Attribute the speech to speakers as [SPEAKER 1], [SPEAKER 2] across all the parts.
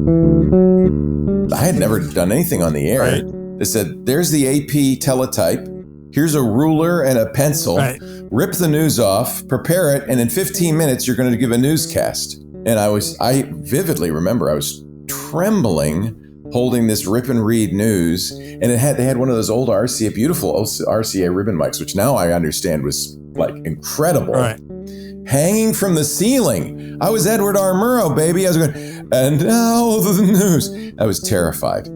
[SPEAKER 1] I had never done anything on the air.
[SPEAKER 2] Right.
[SPEAKER 1] They said, there's the AP teletype. Here's a ruler and a pencil.
[SPEAKER 2] Right.
[SPEAKER 1] Rip the news off, prepare it, and in 15 minutes, you're going to give a newscast. And I vividly remember I was trembling holding this rip and read news. And they had one of those old beautiful RCA ribbon mics, which now I understand was like incredible.
[SPEAKER 2] Right.
[SPEAKER 1] Hanging from the ceiling. I was Edward R. Murrow, baby. I was going, and now the news. I was terrified.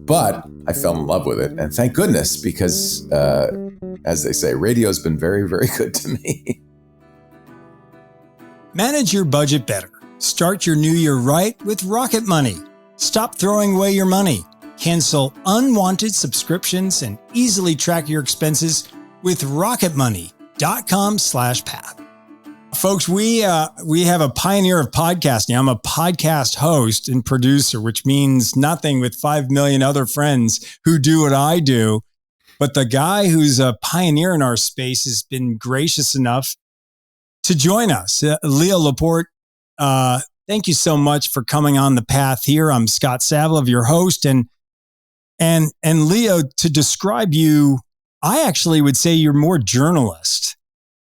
[SPEAKER 1] But I fell in love with it. And thank goodness, because as they say, radio's been very, very good to me.
[SPEAKER 2] Manage your budget better. Start your new year right with Rocket Money. Stop throwing away your money. Cancel unwanted subscriptions and easily track your expenses with rocketmoney.com/path. Folks, we have a pioneer of podcasting. I'm a podcast host and producer, which means nothing with 5 million other friends who do what I do. But the guy who's a pioneer in our space has been gracious enough to join us. Leo Laporte, thank you so much for coming on the path here. I'm Scott Savlov, your host. And Leo, to describe you, I actually would say you're more journalist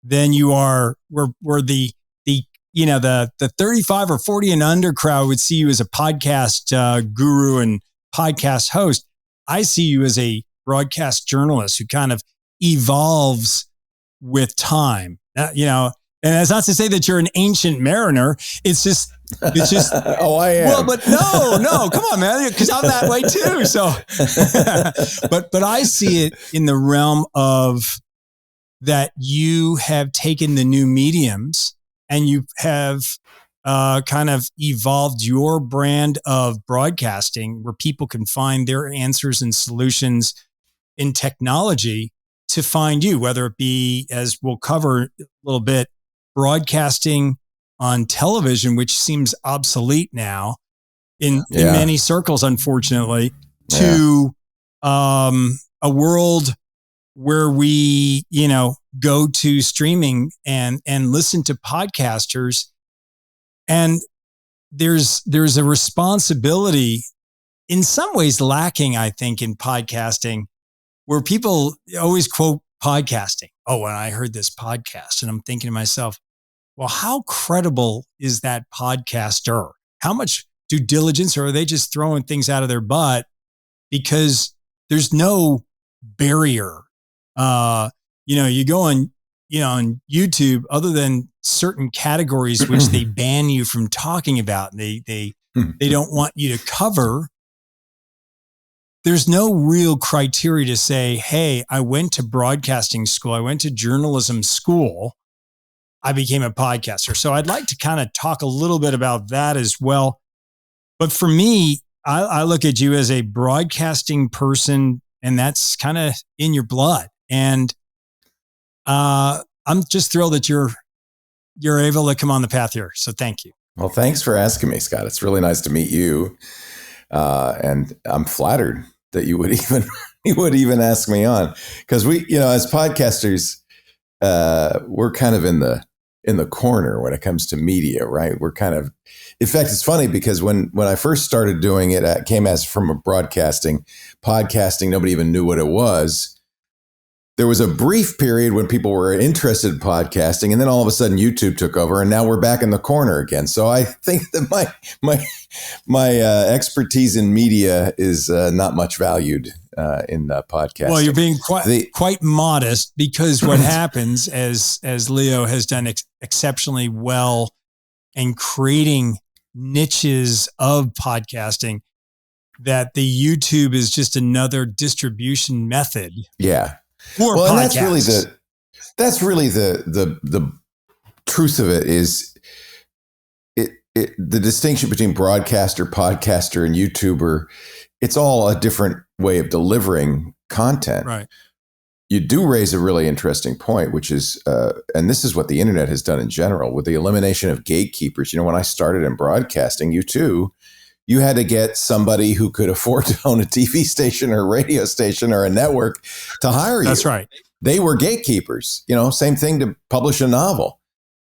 [SPEAKER 2] than you are. We're the 35 or 40 and under crowd would see you as a podcast guru and podcast host. I see you as a broadcast journalist who kind of evolves with time. And that's not to say that you're an ancient mariner. It's just.
[SPEAKER 1] Oh, I am.
[SPEAKER 2] Well, but no, come on, man, because I'm that way too. So, but I see it in the realm of that you have taken the new mediums and you have kind of evolved your brand of broadcasting where people can find their answers and solutions in technology to find you, whether it be, as we'll cover a little bit, broadcasting on television, which seems obsolete now in many circles, unfortunately, to a world where we, go to streaming and listen to podcasters. And there's a responsibility in some ways lacking, I think, in podcasting, where people always quote podcasting. Oh, when I heard this podcast, and I'm thinking to myself, well, how credible is that podcaster? How much due diligence, or are they just throwing things out of their butt? Because there's no barrier. You go on YouTube, other than certain categories which they ban you from talking about, and they don't want you to cover. There's no real criteria to say, hey, I went to broadcasting school, I went to journalism school, I became a podcaster. So I'd like to kind of talk a little bit about that as well. But for me, I look at you as a broadcasting person, and that's kind of in your blood. And I'm just thrilled that you're able to come on the path here. So thank you.
[SPEAKER 1] Well, thanks for asking me, Scott. It's really nice to meet you. And I'm flattered that you would even ask me on, because we, as podcasters, we're kind of in the corner when it comes to media, right? We're kind of, in fact, it's funny because when I first started doing it, it came as from a podcasting, nobody even knew what it was. There was a brief period when people were interested in podcasting, and then all of a sudden YouTube took over, and now we're back in the corner again. So I think that my expertise in media is not much valued in podcasting.
[SPEAKER 2] Well, you're being quite modest, because what happens, as Leo has done exceptionally well in creating niches of podcasting, that the YouTube is just another distribution method.
[SPEAKER 1] Yeah.
[SPEAKER 2] Well,
[SPEAKER 1] and that's really the truth of it is the distinction between broadcaster, podcaster, and YouTuber. It's all a different way of delivering content.
[SPEAKER 2] Right.
[SPEAKER 1] You do raise a really interesting point, which is, and this is what the internet has done in general with the elimination of gatekeepers. When I started in broadcasting, you had to get somebody who could afford to own a TV station or a radio station or a network to hire you.
[SPEAKER 2] That's right.
[SPEAKER 1] They were gatekeepers. Same thing to publish a novel.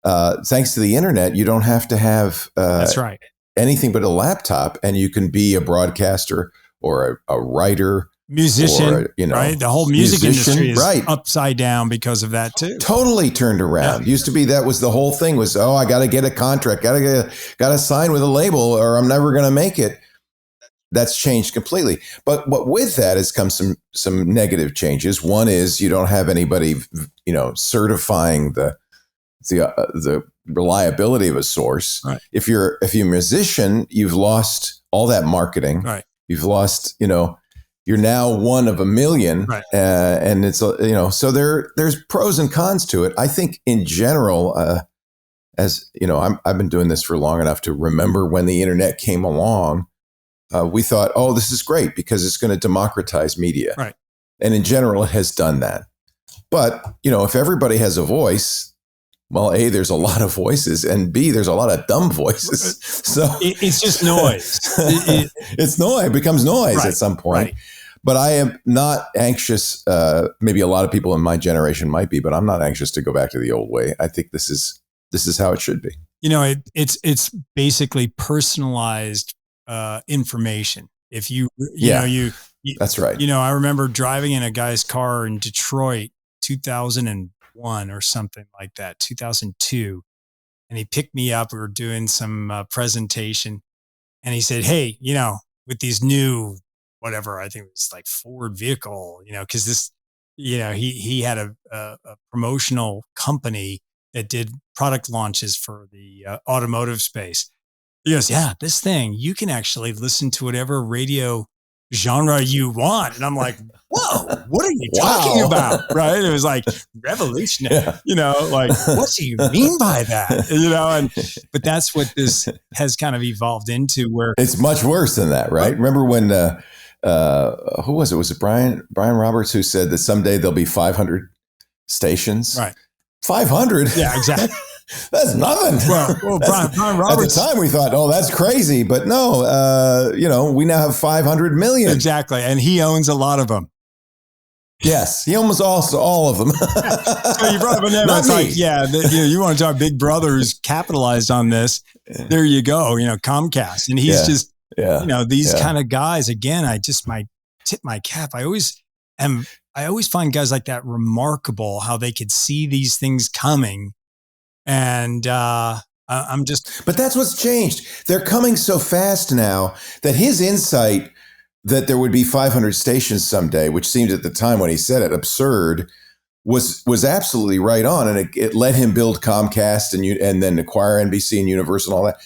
[SPEAKER 1] Thanks to the internet, you don't have to have
[SPEAKER 2] That's right.
[SPEAKER 1] anything but a laptop, and you can be a broadcaster or a writer,
[SPEAKER 2] musician,
[SPEAKER 1] or,
[SPEAKER 2] right? The whole music industry is
[SPEAKER 1] right.
[SPEAKER 2] upside down because of that too.
[SPEAKER 1] Totally turned around. Used to be that was the whole thing was, I got to get a contract, got to sign with a label, or I'm never going to make it. That's changed completely. But with that has come some negative changes. One is you don't have anybody, certifying the reliability of a source.
[SPEAKER 2] Right.
[SPEAKER 1] If you're a musician, you've lost all that marketing.
[SPEAKER 2] Right.
[SPEAKER 1] You've lost, you're now one of a million,
[SPEAKER 2] right.
[SPEAKER 1] And it's, so there's pros and cons to it. I think in general, as you know, I've been doing this for long enough to remember when the internet came along. We thought, this is great because it's going to democratize media.
[SPEAKER 2] Right.
[SPEAKER 1] And in general, it has done that. But, if everybody has a voice, well, A, there's a lot of voices, and B, there's a lot of dumb voices. So
[SPEAKER 2] it's just noise.
[SPEAKER 1] It's noise. It becomes noise at some point. Right. But I am not anxious. Maybe a lot of people in my generation might be, but I'm not anxious to go back to the old way. I think this is how it should be.
[SPEAKER 2] It's basically personalized information. If you know,
[SPEAKER 1] that's right.
[SPEAKER 2] I remember driving in a guy's car in Detroit, 2001 or something like that, 2002. And he picked me up. We were doing some presentation, and he said, "Hey, with these new, whatever, I think it was like Ford vehicle, cause this, he had a promotional company that did product launches for the automotive space." He goes, "Yeah, this thing, you can actually listen to whatever radio genre you want." And I'm like, "Whoa, what are you talking about?" Right? It was like revolutionary, like, what do you mean by that? But that's what this has kind of evolved into, where
[SPEAKER 1] it's much worse than that, right? Remember when, who was it? Was it Brian Roberts who said that someday there'll be 500 stations?
[SPEAKER 2] Right.
[SPEAKER 1] 500?
[SPEAKER 2] Yeah, exactly.
[SPEAKER 1] That's nothing.
[SPEAKER 2] Well, Brian Roberts.
[SPEAKER 1] At the time we thought, that's crazy. But no, we now have 500 million.
[SPEAKER 2] Exactly. And he owns a lot of them.
[SPEAKER 1] Yes. He owns all of them.
[SPEAKER 2] So you brought up a name. It's like, you want to talk Big Brother who's capitalized on this. There you go. Comcast. And he's just, these kind of guys, again, I just might tip my cap. I always find guys like that remarkable, how they could see these things coming. And I'm just...
[SPEAKER 1] But that's what's changed. They're coming so fast now that his insight that there would be 500 stations someday, which seemed at the time when he said it absurd, was absolutely right on. And it let him build Comcast and then acquire NBC and Universal and all that.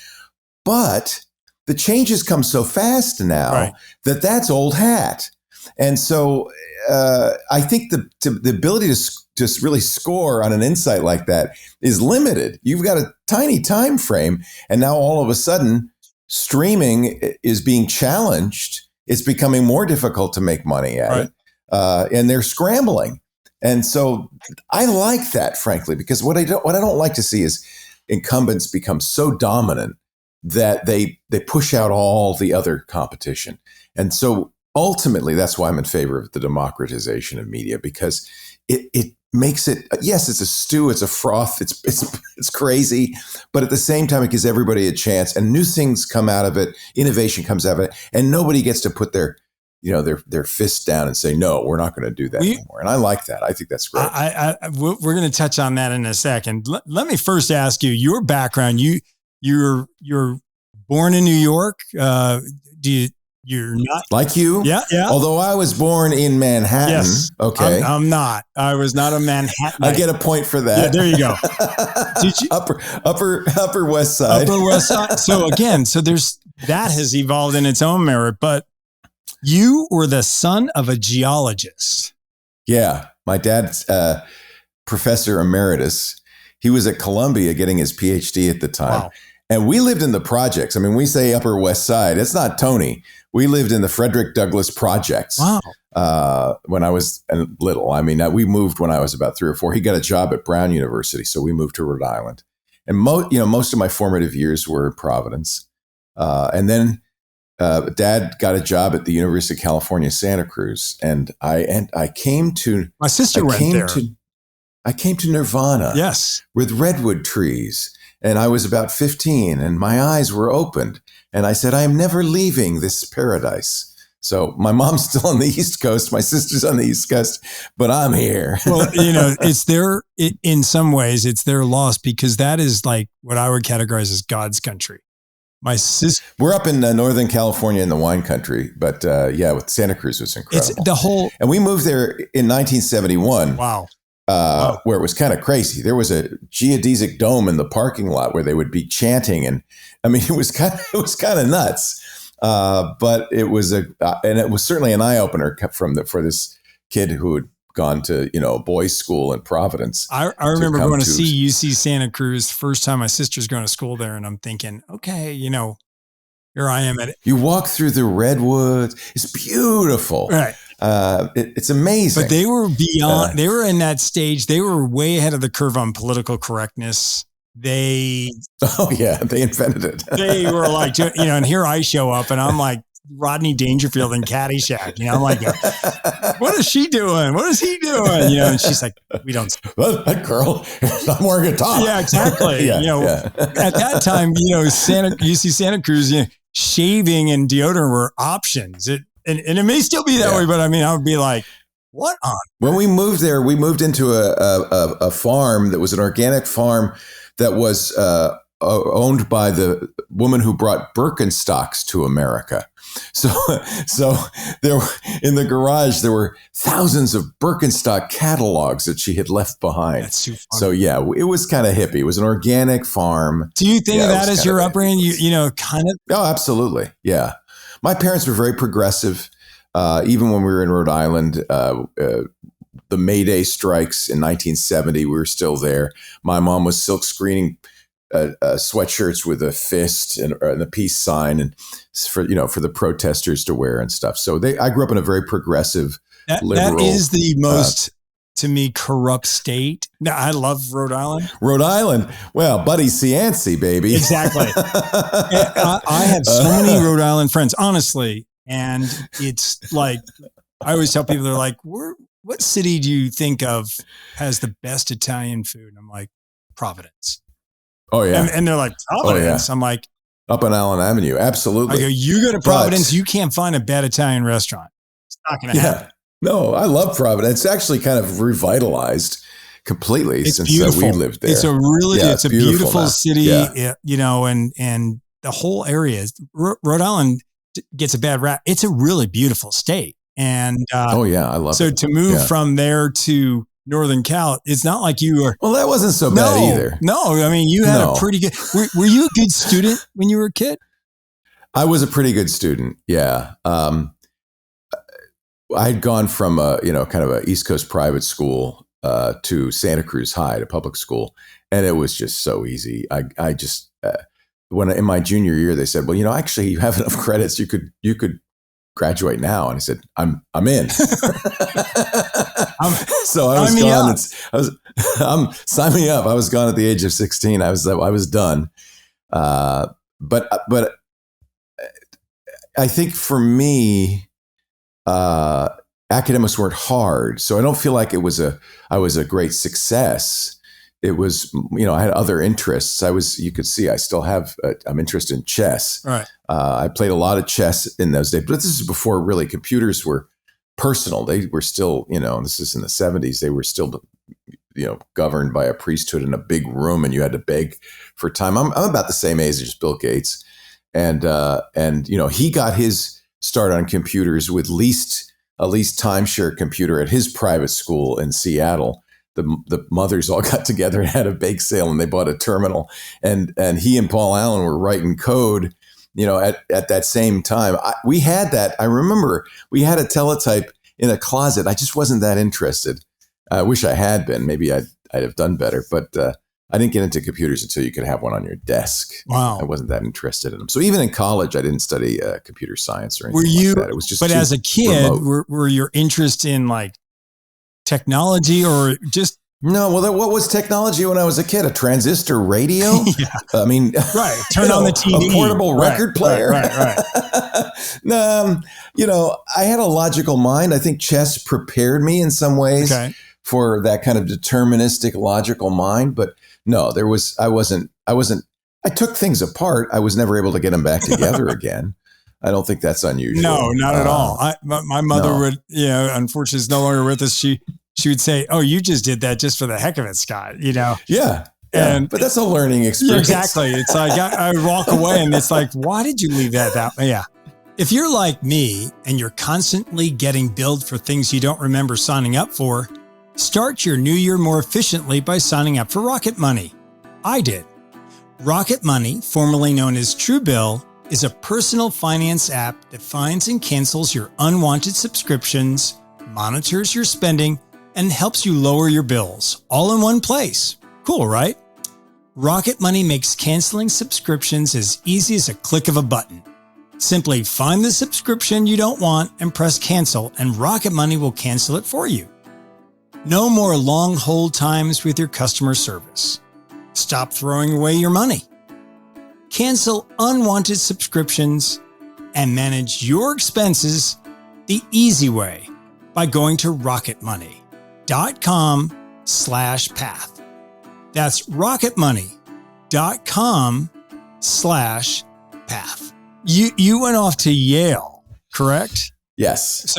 [SPEAKER 1] But the changes come so fast now that that's old hat. And so I think the ability to just really score on an insight like that is limited. You've got a tiny time frame, and now all of a sudden streaming is being challenged. It's becoming more difficult to make money at it, and they're scrambling. And so I like that, frankly, because what I don't like to see is incumbents become so dominant that they push out all the other competition. And so ultimately, that's why I'm in favor of the democratization of media, because it makes it, yes, it's a stew, it's a froth, it's crazy, but at the same time, it gives everybody a chance, and new things come out of it, innovation comes out of it, and nobody gets to put their fist down and say, no, we're not going to do that anymore. And I like that. I think that's great.
[SPEAKER 2] We're going to touch on that in a second. Let me first ask you your background. You're born in New York. You're not
[SPEAKER 1] like you?
[SPEAKER 2] Yeah.
[SPEAKER 1] Although I was born in Manhattan.
[SPEAKER 2] Yes.
[SPEAKER 1] Okay.
[SPEAKER 2] I'm not. I was not a Manhattan.
[SPEAKER 1] I get a point for that.
[SPEAKER 2] Yeah, there you go. Did you?
[SPEAKER 1] Upper West Side.
[SPEAKER 2] Upper West Side. So again, that has evolved in its own merit, but you were the son of a geologist.
[SPEAKER 1] Yeah. My dad's professor emeritus. He was at Columbia getting his PhD at the time. Wow. And we lived in the projects. I mean, we say Upper West Side. It's not Tony. We lived in the Frederick Douglass projects.
[SPEAKER 2] Wow.
[SPEAKER 1] When I was little. I mean, we moved when I was about 3 or 4. He got a job at Brown University, so we moved to Rhode Island. And most of my formative years were in Providence. And then Dad got a job at the University of California, Santa Cruz, and I came to.
[SPEAKER 2] My sister went there.
[SPEAKER 1] I came to Nirvana.
[SPEAKER 2] Yes,
[SPEAKER 1] with redwood trees And I was about 15 and my eyes were opened. And I said, I am never leaving this paradise. So my mom's still on the East Coast. My sister's on the East Coast, but I'm here.
[SPEAKER 2] Well, it's in some ways, it's their loss because that is like what I would categorize as God's country. My sister.
[SPEAKER 1] We're up in Northern California in the wine country, but with Santa Cruz was incredible.
[SPEAKER 2] It's
[SPEAKER 1] and we moved there in 1971.
[SPEAKER 2] Wow.
[SPEAKER 1] Where it was kind of crazy. There was a geodesic dome in the parking lot where they would be chanting, and I mean, it was kind of nuts. But it was and it was certainly an eye opener for this kid who had gone to boys' school in Providence.
[SPEAKER 2] I remember going to see UC Santa Cruz first time my sister's going to school there, and I'm thinking, okay, here I am at it.
[SPEAKER 1] You walk through the redwoods. It's beautiful.
[SPEAKER 2] Right.
[SPEAKER 1] It's amazing.
[SPEAKER 2] But they were beyond, they were in that stage. They were way ahead of the curve on political correctness. They
[SPEAKER 1] invented it.
[SPEAKER 2] They were like, and here I show up and I'm like Rodney Dangerfield in Caddyshack. I'm like, what is she doing? What is he doing? And she's like, we don't.
[SPEAKER 1] Well, that girl, I'm wearing a top.
[SPEAKER 2] Yeah, exactly. At that time, UC Santa Cruz, shaving and deodorant were options. And it may still be that way, but I mean, I would be like, what on?
[SPEAKER 1] When we moved there, we moved into a farm that was an organic farm that was owned by the woman who brought Birkenstocks to America. So there, in the garage, there were thousands of Birkenstock catalogs that she had left behind.
[SPEAKER 2] That's too funny.
[SPEAKER 1] So it was kind of hippie. It was an organic farm.
[SPEAKER 2] Do you think of that as your upbringing? Kind of.
[SPEAKER 1] Oh, absolutely. Yeah. My parents were very progressive. Even when we were in Rhode Island, the May Day strikes in 1970, we were still there. My mom was silk screening sweatshirts with a fist and a peace sign, and for the protesters to wear and stuff. So I grew up in a very progressive, liberal. That
[SPEAKER 2] is the most, to me, corrupt state. Now, I love Rhode Island.
[SPEAKER 1] Rhode Island. Well, Buddy Cianci, baby.
[SPEAKER 2] Exactly. I have so many Rhode Island friends, honestly. And it's like, I always tell people, they're like, what city do you think of has the best Italian food? And I'm like, Providence.
[SPEAKER 1] Oh, yeah.
[SPEAKER 2] And they're like, Providence?
[SPEAKER 1] Oh, yeah.
[SPEAKER 2] I'm like,
[SPEAKER 1] up on Allen Avenue. Absolutely.
[SPEAKER 2] I go, you go to Providence, you can't find a bad Italian restaurant. It's not going to happen.
[SPEAKER 1] No, I love Providence. It's actually kind of revitalized completely since we lived there.
[SPEAKER 2] It's a beautiful city,
[SPEAKER 1] yeah.
[SPEAKER 2] And the whole area, Rhode Island gets a bad rap. It's a really beautiful state. And
[SPEAKER 1] I love it.
[SPEAKER 2] So to move from there to Northern Cal, it's not like you were.
[SPEAKER 1] Well, that wasn't so bad either.
[SPEAKER 2] No, I mean, you had a pretty good. Were you a good student when you were a kid?
[SPEAKER 1] I was a pretty good student. Yeah. I had gone from kind of a East Coast private school to Santa Cruz High, to public school, and it was just so easy. I just when in my junior year, they said, well, actually, you have enough credits. You could graduate now. And I said, I'm in. So I was gone. Sign me up. I was gone at the age of 16. I was done. But I think for me, academics weren't hard. So I don't feel like I was a great success. It was, I had other interests. You could see, I still have, I'm interested in chess.
[SPEAKER 2] Right.
[SPEAKER 1] I played a lot of chess in those days, but this is before really computers were personal. They were still, this is in the 70s. They were still, governed by a priesthood in a big room, and you had to beg for time. I'm about the same age as Bill Gates. And he got his start on computers with a least timeshare computer at his private school in Seattle. The mothers all got together and had a bake sale, and they bought a terminal, and he and Paul Allen were writing code, at that same time. We had that. I remember we had a teletype in a closet. I just wasn't that interested. I wish I had been. Maybe I'd have done better, but I didn't get into computers until you could have one on your desk.
[SPEAKER 2] Wow.
[SPEAKER 1] I wasn't that interested in them. So even in college, I didn't study computer science or anything like that. It was just.
[SPEAKER 2] But as a kid, were your interest in like technology or just?
[SPEAKER 1] No, well, what was technology when I was a kid? A transistor radio?
[SPEAKER 2] Yeah.
[SPEAKER 1] I mean,
[SPEAKER 2] right. Turn on the TV.
[SPEAKER 1] A portable record player.
[SPEAKER 2] Right.
[SPEAKER 1] No, I had a logical mind. I think chess prepared me in some ways for that kind of deterministic, logical mind. But no, I wasn't I took things apart. I was never able to get them back together again. I don't think that's unusual.
[SPEAKER 2] No, not at all. My mother would, unfortunately is no longer with us. She would say, "Oh, you just did that just for the heck of it, Scott."
[SPEAKER 1] Yeah. But that's a learning experience.
[SPEAKER 2] Yeah, exactly. It's like I would walk away and it's like, why did you leave that? Yeah. If you're like me and you're constantly getting billed for things you don't remember signing up for, start your new year more efficiently by signing up for Rocket Money. I did. Rocket Money, formerly known as Truebill, is a personal finance app that finds and cancels your unwanted subscriptions, monitors your spending, and helps you lower your bills, all in one place. Cool, right? Rocket Money makes canceling subscriptions as easy as a click of a button. Simply find the subscription you don't want and press cancel, and Rocket Money will cancel it for you. No more long hold times with your customer service. Stop throwing away your money. Cancel unwanted subscriptions and manage your expenses the easy way by going to rocketmoney.com/path. That's rocketmoney.com/path. You went off to Yale, correct?
[SPEAKER 1] Yes.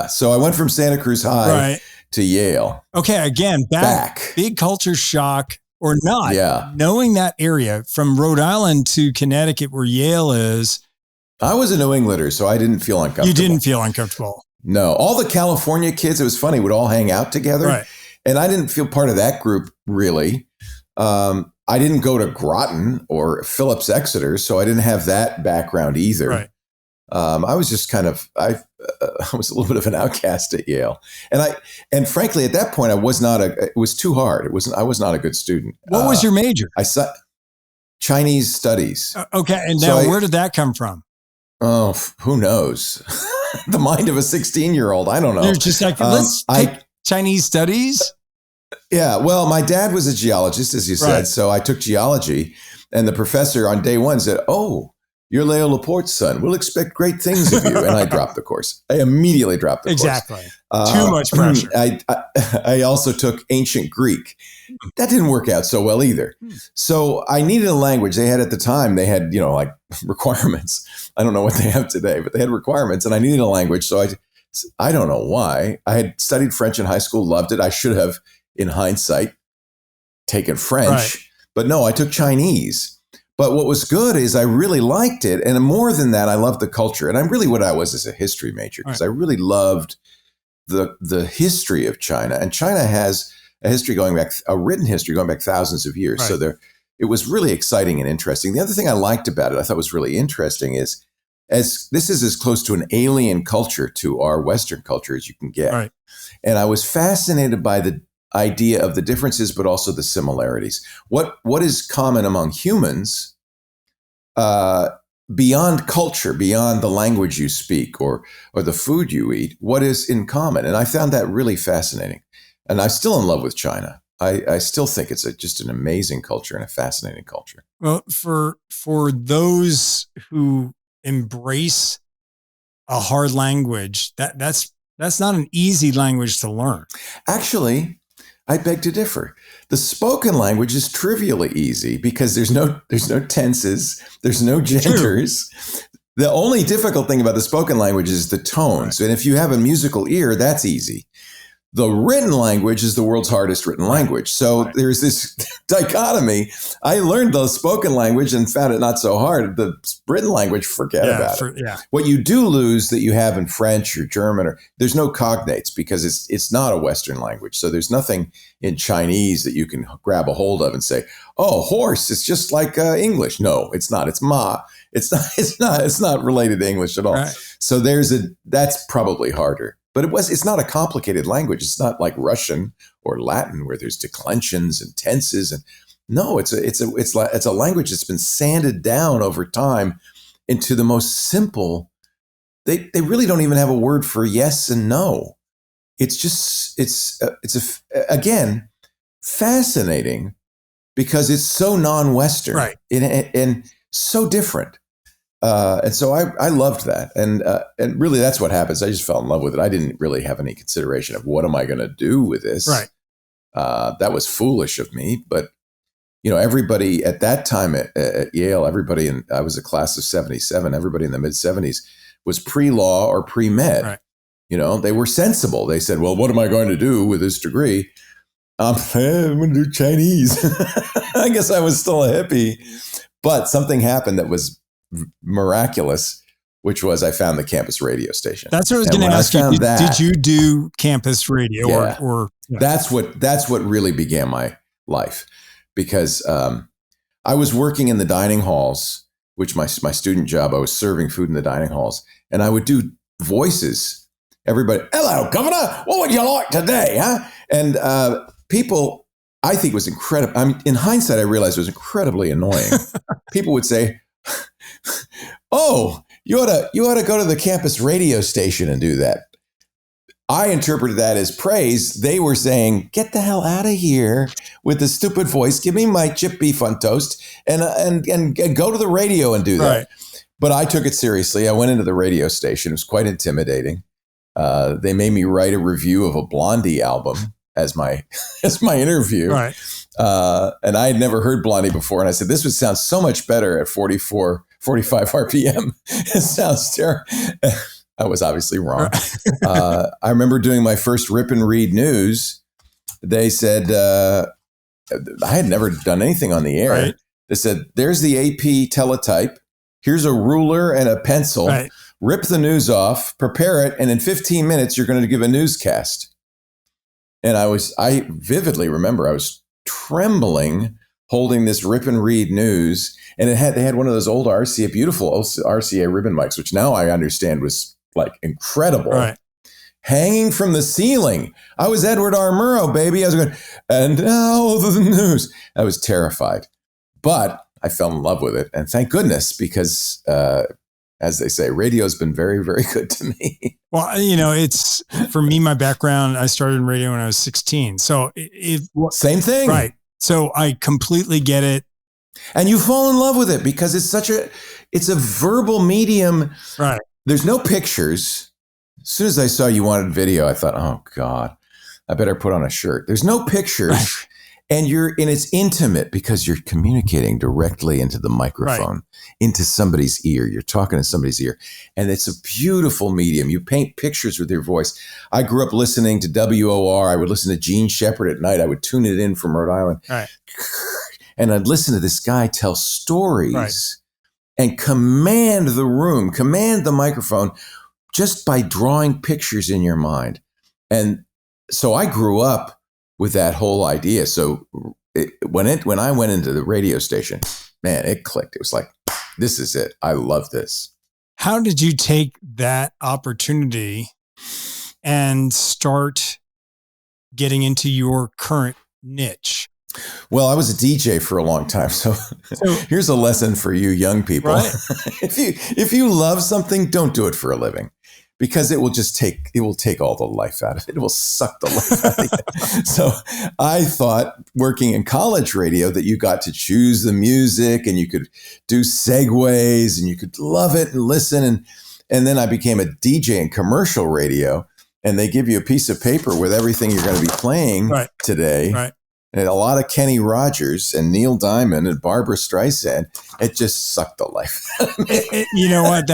[SPEAKER 1] So I went from Santa Cruz High to Yale.
[SPEAKER 2] Okay, again, back. Big culture shock or not.
[SPEAKER 1] Yeah.
[SPEAKER 2] Knowing that area from Rhode Island to Connecticut where Yale is.
[SPEAKER 1] I was a New Englander, so I didn't feel uncomfortable.
[SPEAKER 2] You didn't feel uncomfortable.
[SPEAKER 1] No. All the California kids, it was funny, would all hang out together.
[SPEAKER 2] Right.
[SPEAKER 1] And I didn't feel part of that group, really. I didn't go to Groton or Phillips Exeter, so I didn't have that background either.
[SPEAKER 2] Right.
[SPEAKER 1] I was just kind of, I was a little bit of an outcast at Yale. And frankly, at that point, it was too hard. I was not a good student.
[SPEAKER 2] What was your major?
[SPEAKER 1] I saw Chinese studies.
[SPEAKER 2] Okay. And now where did that come from?
[SPEAKER 1] Oh, who knows? The mind of a 16-year-old. I don't know.
[SPEAKER 2] You're just like, let's take Chinese studies.
[SPEAKER 1] Yeah. Well, my dad was a geologist, as you said. So I took geology, and the professor on day one said, "Oh, you're Leo Laporte's son. We'll expect great things of you." And I dropped the course. I immediately dropped the course.
[SPEAKER 2] Exactly. Too much pressure.
[SPEAKER 1] I also took ancient Greek. That didn't work out so well either. So I needed a language. They had like requirements. I don't know what they have today, but they had requirements, and I needed a language. So I don't know why. I had studied French in high school, loved it. I should have, in hindsight, taken French. But no, I took Chinese. But what was good is I really liked it. And more than that, I loved the culture. And I'm really what I was as a history major, because I really loved the history of China. And China has a written history going back thousands of years. So it was really exciting and interesting. The other thing I liked about it, I thought was really interesting, is as this is as close to an alien culture to our Western culture as you can get.
[SPEAKER 2] Right.
[SPEAKER 1] And I was fascinated by the idea of the differences, but also the similarities. What is common among humans beyond culture, beyond the language you speak or the food you eat? What is in common? And I found that really fascinating. And I'm still in love with China. I still think it's just an amazing culture and a fascinating culture.
[SPEAKER 2] Well, for those who embrace a hard language, that's not an easy language to learn.
[SPEAKER 1] Actually, I beg to differ. The spoken language is trivially easy because there's no tenses, there's no genders. True. The only difficult thing about the spoken language is the tones. Right. And if you have a musical ear, that's easy. The written language is the world's hardest written language. So there's this dichotomy. I learned the spoken language and found it not so hard. The written language, forget about it. Yeah. What you do lose that you have in French or German, there's no cognates because it's not a Western language. So there's nothing in Chinese that you can grab a hold of and say, "Oh, horse, it's just like English." No, it's not. It's ma. It's not related to English at all. Right. So that's probably harder. But it's not a complicated language. It's not like Russian or Latin where there's declensions and tenses. And no, it's a language that's been sanded down over time into the most simple. They really don't even have a word for yes and no. Again, fascinating because it's so non-Western, right, and so different. And so I loved that. And really that's what happens. I just fell in love with it. I didn't really have any consideration of what am I going to do with this?
[SPEAKER 2] Right.
[SPEAKER 1] That was foolish of me, but everybody at that time at Yale, I was a class of 77, everybody in the mid 70s was pre-law or pre-med.
[SPEAKER 2] Right.
[SPEAKER 1] They were sensible. They said, well, what am I going to do with this degree? I'm going to do Chinese. I guess I was still a hippie, but something happened that was miraculous, which was I found the campus radio station.
[SPEAKER 2] That's what I was going to ask you. Did you do campus radio?
[SPEAKER 1] Yeah.
[SPEAKER 2] Or
[SPEAKER 1] That's what really began my life, because I was working in the dining halls, which my student job, I was serving food in the dining halls, and I would do voices. Everybody, hello, Governor, what would you like today, huh? And people, I think, was incredible. I mean, in hindsight, I realized it was incredibly annoying. People would say, oh, you ought to go to the campus radio station and do that. I interpreted that as praise. They were saying, get the hell out of here with the stupid voice. Give me my chip beef on toast and go to the radio and do that. Right. But I took it seriously. I went into the radio station. It was quite intimidating. They made me write a review of a Blondie album as my interview. Right. And I had never heard Blondie before. And I said, this would sound so much better at 45 RPM. It sounds terrible. I was obviously wrong. I remember doing my first Rip and Read news. They said, I had never done anything on the air. Right. They said, there's the AP teletype. Here's a ruler and a pencil. Right. Rip the news off, prepare it, and in 15 minutes, you're going to give a newscast. And I vividly remember I was trembling holding this Rip and Read news. And they had one of those old beautiful RCA ribbon mics, which now I understand was like incredible, right, hanging from the ceiling. I was Edward R. Murrow, baby. I was going, and now the news. I was terrified, but I fell in love with it. And thank goodness, because as they say, radio's been very, very good to me.
[SPEAKER 2] Well, it's, for me, my background, I started in radio when I was 16. So
[SPEAKER 1] same thing.
[SPEAKER 2] Right. So I completely get it.
[SPEAKER 1] And you fall in love with it because it's a verbal medium.
[SPEAKER 2] Right.
[SPEAKER 1] There's no pictures. As soon as I saw you wanted video, I thought, oh God, I better put on a shirt. There's no pictures. Right. And it's intimate because you're communicating directly into the microphone, right, into somebody's ear. You're talking to somebody's ear. And it's a beautiful medium. You paint pictures with your voice. I grew up listening to WOR. I would listen to Gene Shepherd at night. I would tune it in from Rhode Island.
[SPEAKER 2] Right.
[SPEAKER 1] And I'd listen to this guy tell stories, right, and command the room, command the microphone just by drawing pictures in your mind. And so I grew up with that whole idea. So when I went into the radio station, man, it clicked. It was like, this is it. I love this.
[SPEAKER 2] How did you take that opportunity and start getting into your current niche?
[SPEAKER 1] Well, I was a DJ for a long time. So here's a lesson for you young people. Right. If you love something, don't do it for a living. Because it will take all the life out of it. It will suck the life out of it. So I thought, working in college radio, that you got to choose the music and you could do segues and you could love it and listen. And then I became a DJ in commercial radio, and they give you a piece of paper with everything you're going to be playing, right, today. Right. And a lot of Kenny Rogers and Neil Diamond and Barbara Streisand. It just sucked the life out of me.
[SPEAKER 2] You know what?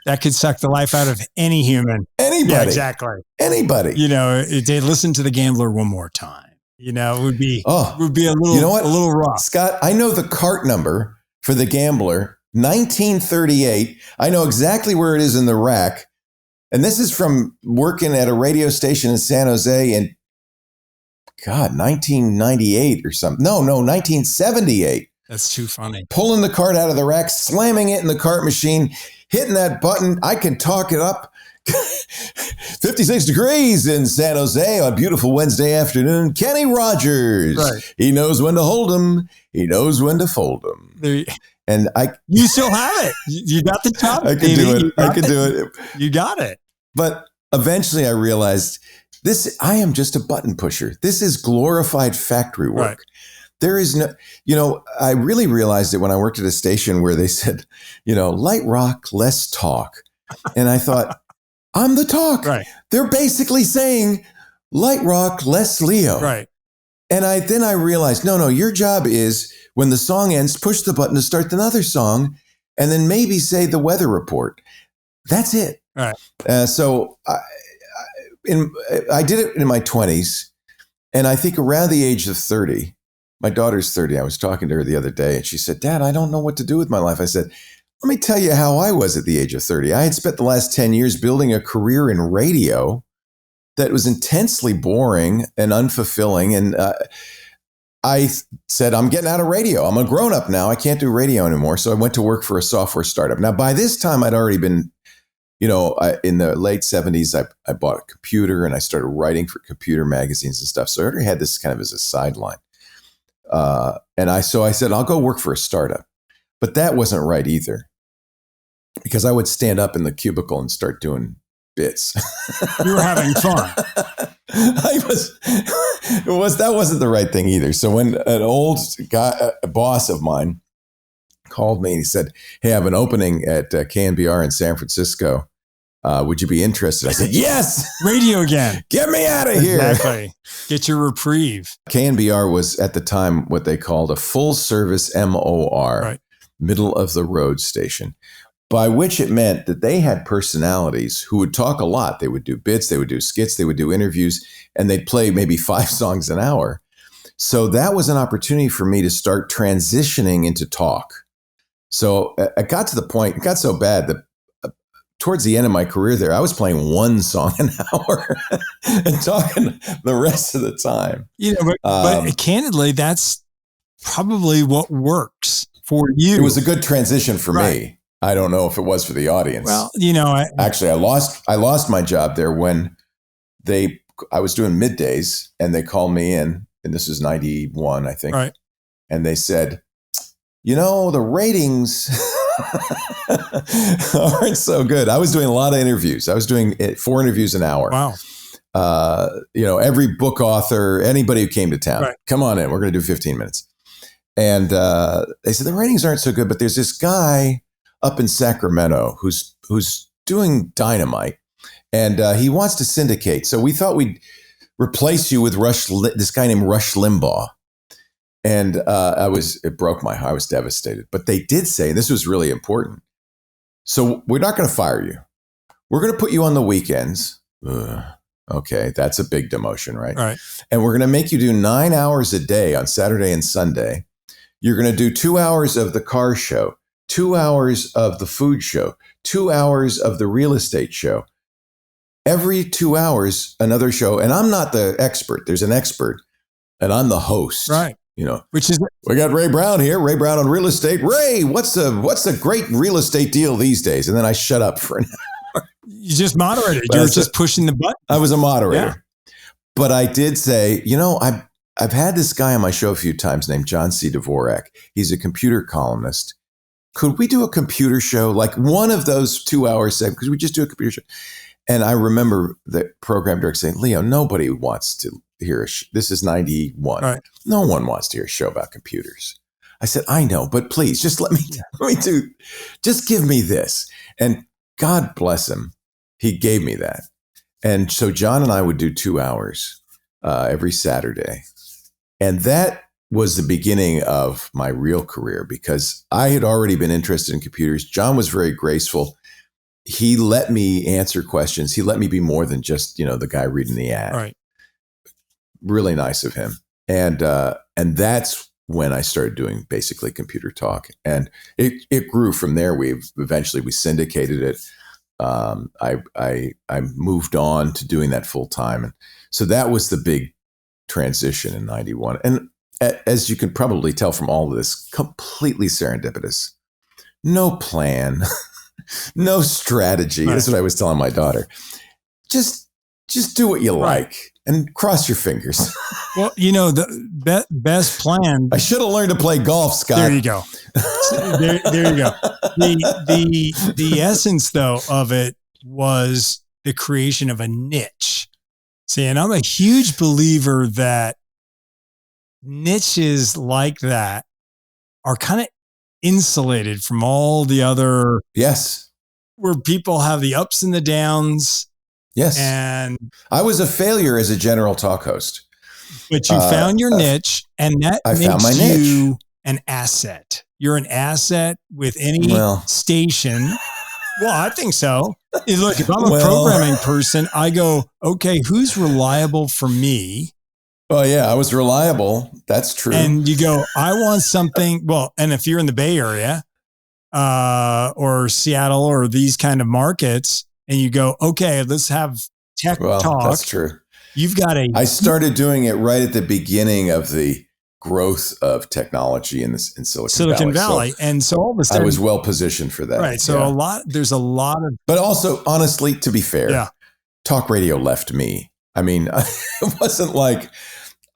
[SPEAKER 2] That could suck the life out of any human.
[SPEAKER 1] Anybody.
[SPEAKER 2] Yeah, exactly.
[SPEAKER 1] Anybody.
[SPEAKER 2] They listen to The Gambler one more time. It would be a little, a little rough.
[SPEAKER 1] Scott, I know the cart number for The Gambler, 1938. I know exactly where it is in the rack. And this is from working at a radio station in San Jose in, 1998 or something. No, 1978.
[SPEAKER 2] That's too funny.
[SPEAKER 1] Pulling the cart out of the rack, slamming it in the cart machine, hitting that button. I can talk it up. 56 degrees in San Jose on a beautiful Wednesday afternoon. Kenny Rogers. Right. He knows when to hold 'em. He knows when to fold 'em. You still have it. You got the top.
[SPEAKER 2] I
[SPEAKER 1] can do it. I can do it.
[SPEAKER 2] You got it.
[SPEAKER 1] But eventually I realized I am just a button pusher. This is glorified factory work. Right. There is no, I really realized it when I worked at a station where they said, light rock, less talk. And I thought, I'm the talk.
[SPEAKER 2] Right.
[SPEAKER 1] They're basically saying light rock, less Leo.
[SPEAKER 2] Right.
[SPEAKER 1] And then I realized, no, your job is when the song ends, push the button to start another song, and then maybe say the weather report. That's it.
[SPEAKER 2] Right.
[SPEAKER 1] So I did it in my 20s. And I think around the age of 30, my daughter's 30. I was talking to her the other day and she said, Dad, I don't know what to do with my life. I said, let me tell you how I was at the age of 30. I had spent the last 10 years building a career in radio that was intensely boring and unfulfilling. And I said, I'm getting out of radio. I'm a grown up now. I can't do radio anymore. So I went to work for a software startup. Now, by this time, I'd already been, in the late 70s, I bought a computer and I started writing for computer magazines and stuff. So I already had this kind of as a sideline. So I said, I'll go work for a startup. But that wasn't right either, because I would stand up in the cubicle and start doing bits.
[SPEAKER 2] You were having fun.
[SPEAKER 1] That wasn't the right thing either. So when an old guy, a boss of mine, called me and he said, hey, I have an opening at KNBR in San Francisco. Would you be interested? I said, yes.
[SPEAKER 2] Radio again.
[SPEAKER 1] Get me out of here.
[SPEAKER 2] Exactly. Get your reprieve.
[SPEAKER 1] KNBR was at the time what they called a full service MOR, right. Middle of the road station, by which it meant that they had personalities who would talk a lot. They would do bits, they would do skits, they would do interviews, and they'd play maybe 5 songs an hour. So that was an opportunity for me to start transitioning into talk. So I got to the point, it got so bad that towards the end of my career there, I was playing 1 song an hour and talking the rest of the time.
[SPEAKER 2] But candidly, that's probably what works for you.
[SPEAKER 1] It was a good transition for me. I don't know if it was for the audience.
[SPEAKER 2] Well,
[SPEAKER 1] actually, I lost my job there when I was doing middays and they called me in, and this was 91, I think.
[SPEAKER 2] Right.
[SPEAKER 1] And they said, the ratings aren't so good. I was doing a lot of interviews. I was doing 4 interviews an hour.
[SPEAKER 2] Wow.
[SPEAKER 1] Every book author, anybody who came to town,
[SPEAKER 2] right.
[SPEAKER 1] Come on in. We're going to do 15 minutes. And they said, the ratings aren't so good, but there's this guy up in Sacramento who's doing dynamite, and he wants to syndicate. So we thought we'd replace you with this guy named Rush Limbaugh. And it broke my heart. I was devastated. But they did say, and this was really important, so we're not going to fire you. We're going to put you on the weekends. Okay, that's a big demotion, right?
[SPEAKER 2] Right.
[SPEAKER 1] And we're going to make you do 9 hours a day on Saturday and Sunday. You're going to do 2 hours of the car show, 2 hours of the food show, 2 hours of the real estate show. Every 2 hours, another show. And I'm not the expert. There's an expert, and I'm the host.
[SPEAKER 2] Right.
[SPEAKER 1] We got Ray Brown here. Ray Brown on real estate. Ray, what's the great real estate deal these days? And then I shut up for an hour.
[SPEAKER 2] You just moderated. You were just pushing the button.
[SPEAKER 1] I was a moderator.
[SPEAKER 2] Yeah.
[SPEAKER 1] But I did say, I've had this guy on my show a few times named John C. Dvorak. He's a computer columnist. Could we do a computer show? Like one of those 2 hours segments? Could we just do a computer show? And I remember the program director saying, Leo, nobody wants to hear this is 91.
[SPEAKER 2] Right.
[SPEAKER 1] No one wants to hear a show about computers. I said, I know, but please just let me just give me this. And God bless him. He gave me that. And so John and I would do 2 hours every Saturday. And that was the beginning of my real career, because I had already been interested in computers. John was very graceful. He let me answer questions. He let me be more than just, the guy reading the ad.
[SPEAKER 2] Right.
[SPEAKER 1] Really nice of him. And that's when I started doing basically computer talk. And it grew from there. Eventually we syndicated it. I moved on to doing that full time. And so that was the big transition in 91. And as you can probably tell from all of this, completely serendipitous. No plan, no strategy. Right. That's what I was telling my daughter. Just do what you like and cross your fingers.
[SPEAKER 2] Well, the best plan.
[SPEAKER 1] I should have learned to play golf, Scott.
[SPEAKER 2] There you go. There you go. The essence, though, of it was the creation of a niche. See, and I'm a huge believer that niches like that are kind of insulated from all the other.
[SPEAKER 1] Yes.
[SPEAKER 2] Where people have the ups and the downs.
[SPEAKER 1] Yes.
[SPEAKER 2] And
[SPEAKER 1] I was a failure as a general talk host.
[SPEAKER 2] But you found your niche, and that
[SPEAKER 1] I
[SPEAKER 2] makes
[SPEAKER 1] found my
[SPEAKER 2] you
[SPEAKER 1] niche.
[SPEAKER 2] an asset. You're an asset with any station. Well, I think so. Look, if I'm a programming person, I go, okay, who's reliable for me?
[SPEAKER 1] Oh, yeah, I was reliable. That's true.
[SPEAKER 2] And you go, I want something. Well, and if you're in the Bay Area or Seattle or these kind of markets, and you go, okay, let's have tech talk.
[SPEAKER 1] That's true.
[SPEAKER 2] You've got
[SPEAKER 1] I started doing it right at the beginning of the growth of technology in Silicon Valley.
[SPEAKER 2] And so all of a sudden,
[SPEAKER 1] I was well positioned for that.
[SPEAKER 2] Right. So there's a lot of,
[SPEAKER 1] but also honestly, to be fair, talk radio left me. I mean, it wasn't like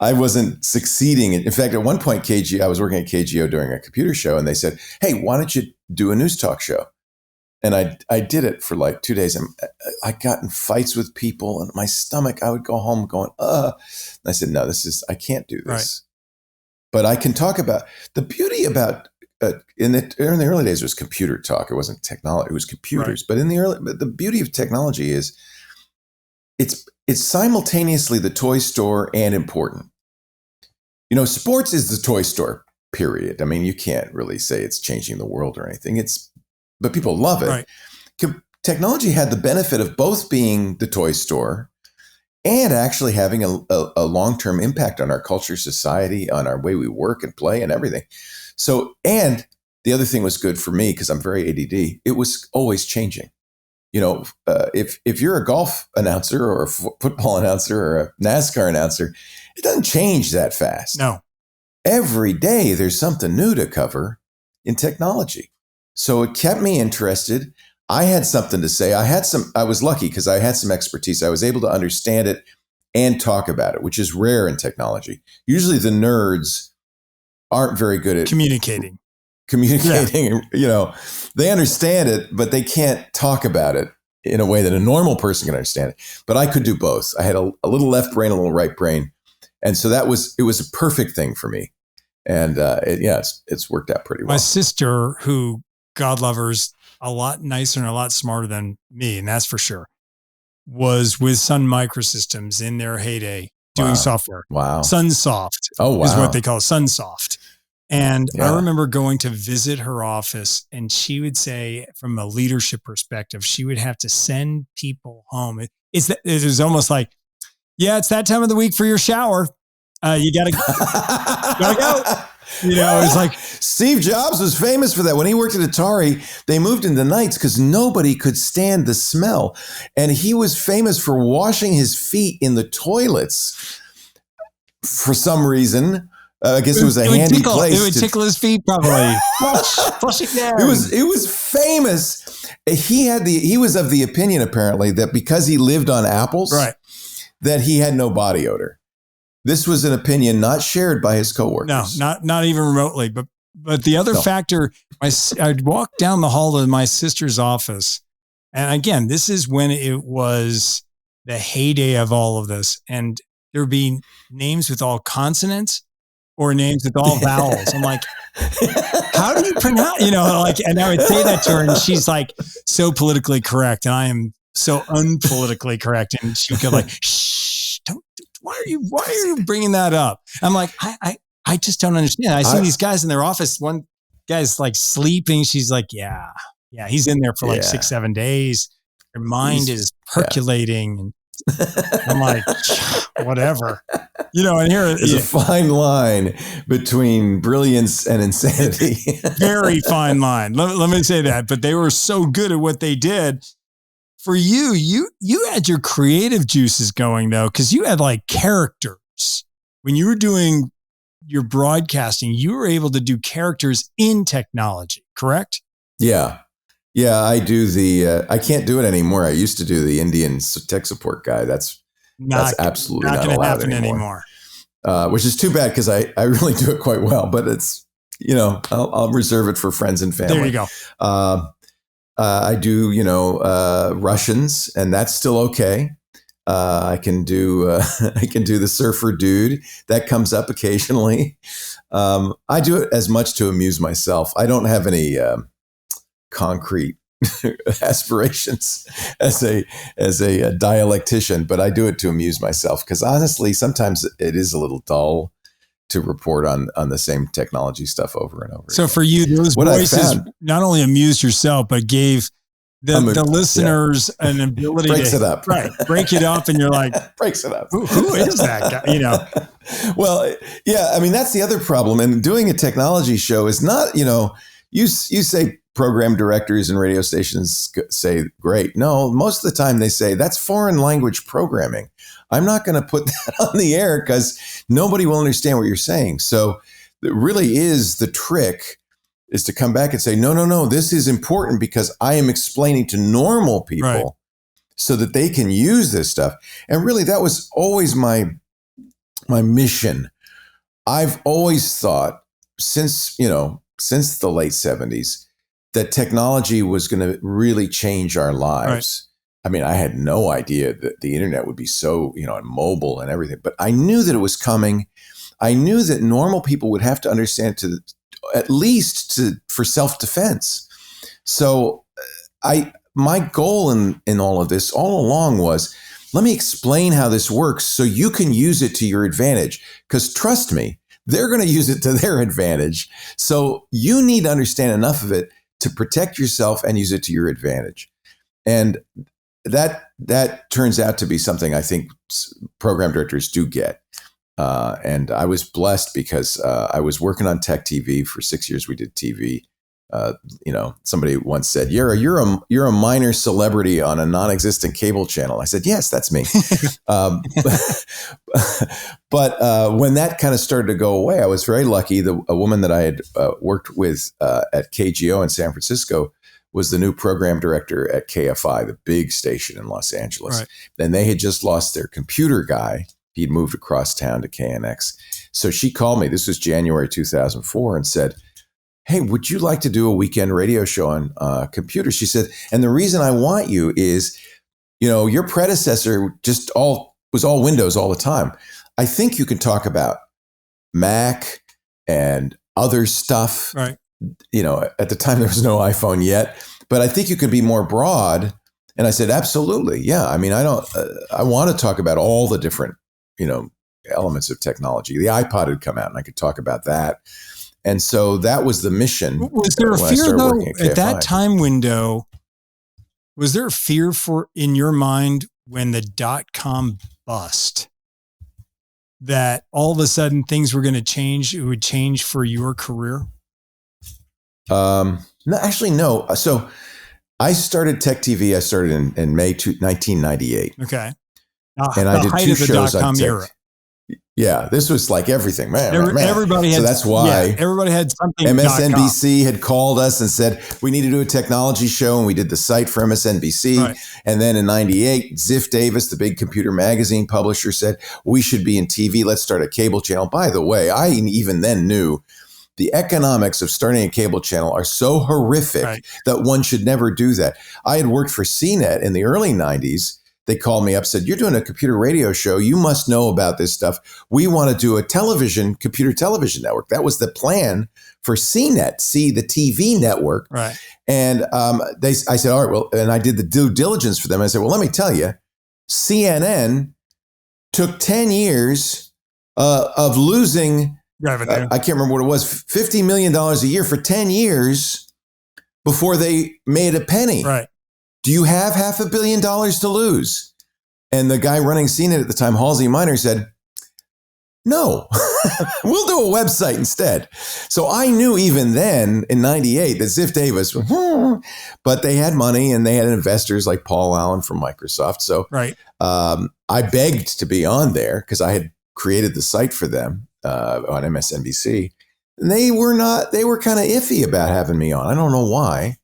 [SPEAKER 1] I wasn't succeeding. In fact, at one point, I was working at KGO during a computer show, and they said, "Hey, why don't you do a news talk show?" And I did it for like 2 days, and I got in fights with people, and my stomach, I would go home going, And I said, no, I can't do this. Right. But I can talk about the beauty about, in the early days, it was computer talk. It wasn't technology, it was computers. Right. But the beauty of technology is it's simultaneously the toy store and important. You know, sports is the toy store, period. I mean, you can't really say it's changing the world or anything. But people love it. Right. Technology had the benefit of both being the toy store and actually having a long-term impact on our culture, society, on our way we work and play and everything. So, and the other thing was good for me because I'm very ADD. It was always changing. You know, if you're a golf announcer or a football announcer or a NASCAR announcer, it doesn't change that fast.
[SPEAKER 2] No.
[SPEAKER 1] Every day there's something new to cover in technology. So it kept me interested. I had something to say. I was lucky because I had some expertise. I was able to understand it and talk about it, which is rare in technology. Usually the nerds aren't very good at
[SPEAKER 2] communicating.
[SPEAKER 1] Yeah. You know, they understand it, but they can't talk about it in a way that a normal person can understand it. But I could do both. I had a little left brain, a little right brain. And so it was a perfect thing for me. And it's worked out pretty well.
[SPEAKER 2] My sister, who, God love her, is a lot nicer and a lot smarter than me, and that's for sure, was with Sun Microsystems in their heyday doing software.
[SPEAKER 1] Wow.
[SPEAKER 2] Sunsoft is what they call Sunsoft. And I remember going to visit her office, and she would say, from a leadership perspective, she would have to send people home. It was almost like, it's that time of the week for your shower. You gotta go. You know, it's like
[SPEAKER 1] Steve Jobs was famous for that. When he worked at Atari, they moved into nights because nobody could stand the smell. And he was famous for washing his feet in the toilets for some reason. I guess it was a handy place.
[SPEAKER 2] It would tickle his feet, probably. Flush it down.
[SPEAKER 1] It was famous. He was of the opinion, apparently, that because he lived on apples, that he had no body odor. This was an opinion not shared by his coworkers.
[SPEAKER 2] No, not even remotely. But the other factor, I'd walk down the hall to my sister's office. And again, this is when it was the heyday of all of this. And there'd be names with all consonants or names with all vowels. I'm like, how do you pronounce, and I would say that to her, and she's like, so politically correct. And I am so unpolitically correct. And she would go like, shh, why are you bringing that up? I'm like, I just don't understand. I see these guys in their office. One guy's like sleeping. She's like, yeah, he's in there for like 6-7 days. Her mind is percolating. And I'm like, whatever. And here
[SPEAKER 1] there's a fine line between brilliance and insanity.
[SPEAKER 2] Very fine line. Let me say that. But they were so good at what they did. For you had your creative juices going though, because you had like characters. When you were doing your broadcasting, you were able to do characters in technology, correct?
[SPEAKER 1] Yeah. Yeah, I do I can't do it anymore. I used to do the Indian tech support guy. That's absolutely not going to happen anymore. Which is too bad because I really do it quite well, but it's, I'll reserve it for friends and family.
[SPEAKER 2] There you go.
[SPEAKER 1] I do, Russians, and that's still okay. I can do the surfer dude that comes up occasionally. I do it as much to amuse myself. I don't have any concrete aspirations as a dialectician, but I do it to amuse myself because honestly, sometimes it is a little dull to report on the same technology stuff over and over.
[SPEAKER 2] So
[SPEAKER 1] again.
[SPEAKER 2] for you, those
[SPEAKER 1] what
[SPEAKER 2] voices not only amused yourself, but gave the listeners an ability
[SPEAKER 1] breaks
[SPEAKER 2] to
[SPEAKER 1] it up.
[SPEAKER 2] Right, break it up, and you're like,
[SPEAKER 1] breaks it up.
[SPEAKER 2] Who is that guy? You know.
[SPEAKER 1] Well, yeah, I mean that's the other problem. And doing a technology show is not, you say program directors and radio stations say great. No, most of the time they say that's foreign language programming. I'm not going to put that on the air because nobody will understand what you're saying. So it really is the trick is to come back and say, no, this is important because I am explaining to normal people so that they can use this stuff. And really, that was always my mission. I've always thought since the late 70s that technology was going to really change our lives. Right. I mean, I had no idea that the internet would be so, and mobile and everything, but I knew that it was coming. I knew that normal people would have to understand at least for self-defense. So my goal in all of this all along was, let me explain how this works so you can use it to your advantage. Because trust me, they're going to use it to their advantage. So you need to understand enough of it to protect yourself and use it to your advantage. And that turns out to be something I think program directors do get. And I was blessed because I was working on tech TV for 6 years. We did TV. Somebody once said, you're a minor celebrity on a non-existent cable channel. I said, yes, that's me. But when that kind of started to go away, I was very lucky. A woman that I had worked with at KGO in San Francisco was the new program director at KFI, the big station in Los Angeles. Right. And they had just lost their computer guy. He'd moved across town to KNX. So she called me, this was January 2004, and said, hey, would you like to do a weekend radio show on computers? She said, and the reason I want you is, your predecessor was all Windows all the time. I think you can talk about Mac and other stuff.
[SPEAKER 2] Right.
[SPEAKER 1] At the time there was no iPhone yet, but I think you could be more broad. And I said, absolutely. Yeah. I mean, I want to talk about all the different, elements of technology. The iPod had come out and I could talk about that. And so that was the mission.
[SPEAKER 2] Was there a fear though at that time window? Was there a fear in your mind when the .com bust that all of a sudden things were going to change? It would change for your career?
[SPEAKER 1] No, actually, no. So I started Tech TV. I started in May 1998.
[SPEAKER 2] Okay.
[SPEAKER 1] And I did two shows on Tech.
[SPEAKER 2] Era.
[SPEAKER 1] Yeah, this was like everything, man.
[SPEAKER 2] Everybody had,
[SPEAKER 1] so that's why
[SPEAKER 2] everybody had something.
[SPEAKER 1] MSNBC had called us and said, we need to do a technology show. And we did the site for MSNBC. Right. And then in 98, Ziff Davis, the big computer magazine publisher, said, we should be in TV. Let's start a cable channel. By the way, I even then knew the economics of starting a cable channel are so horrific that one should never do that. I had worked for CNET in the early 90s. They called me up, said, you're doing a computer radio show. You must know about this stuff. We want to do a computer television network. That was the plan for CNET, the TV network.
[SPEAKER 2] Right.
[SPEAKER 1] And I said, all right, well, and I did the due diligence for them. I said, well, let me tell you, CNN took 10 years of losing revenue. I can't remember what it was, $50 million a year for 10 years before they made a penny.
[SPEAKER 2] Right.
[SPEAKER 1] Do you have $500 million to lose? And the guy running CNET at the time, Halsey Minor, said, no, we'll do a website instead. So I knew even then in 98 that Ziff Davis, but they had money and they had investors like Paul Allen from Microsoft. So I begged to be on there because I had created the site for them on MSNBC. And they were kind of iffy about having me on. I don't know why.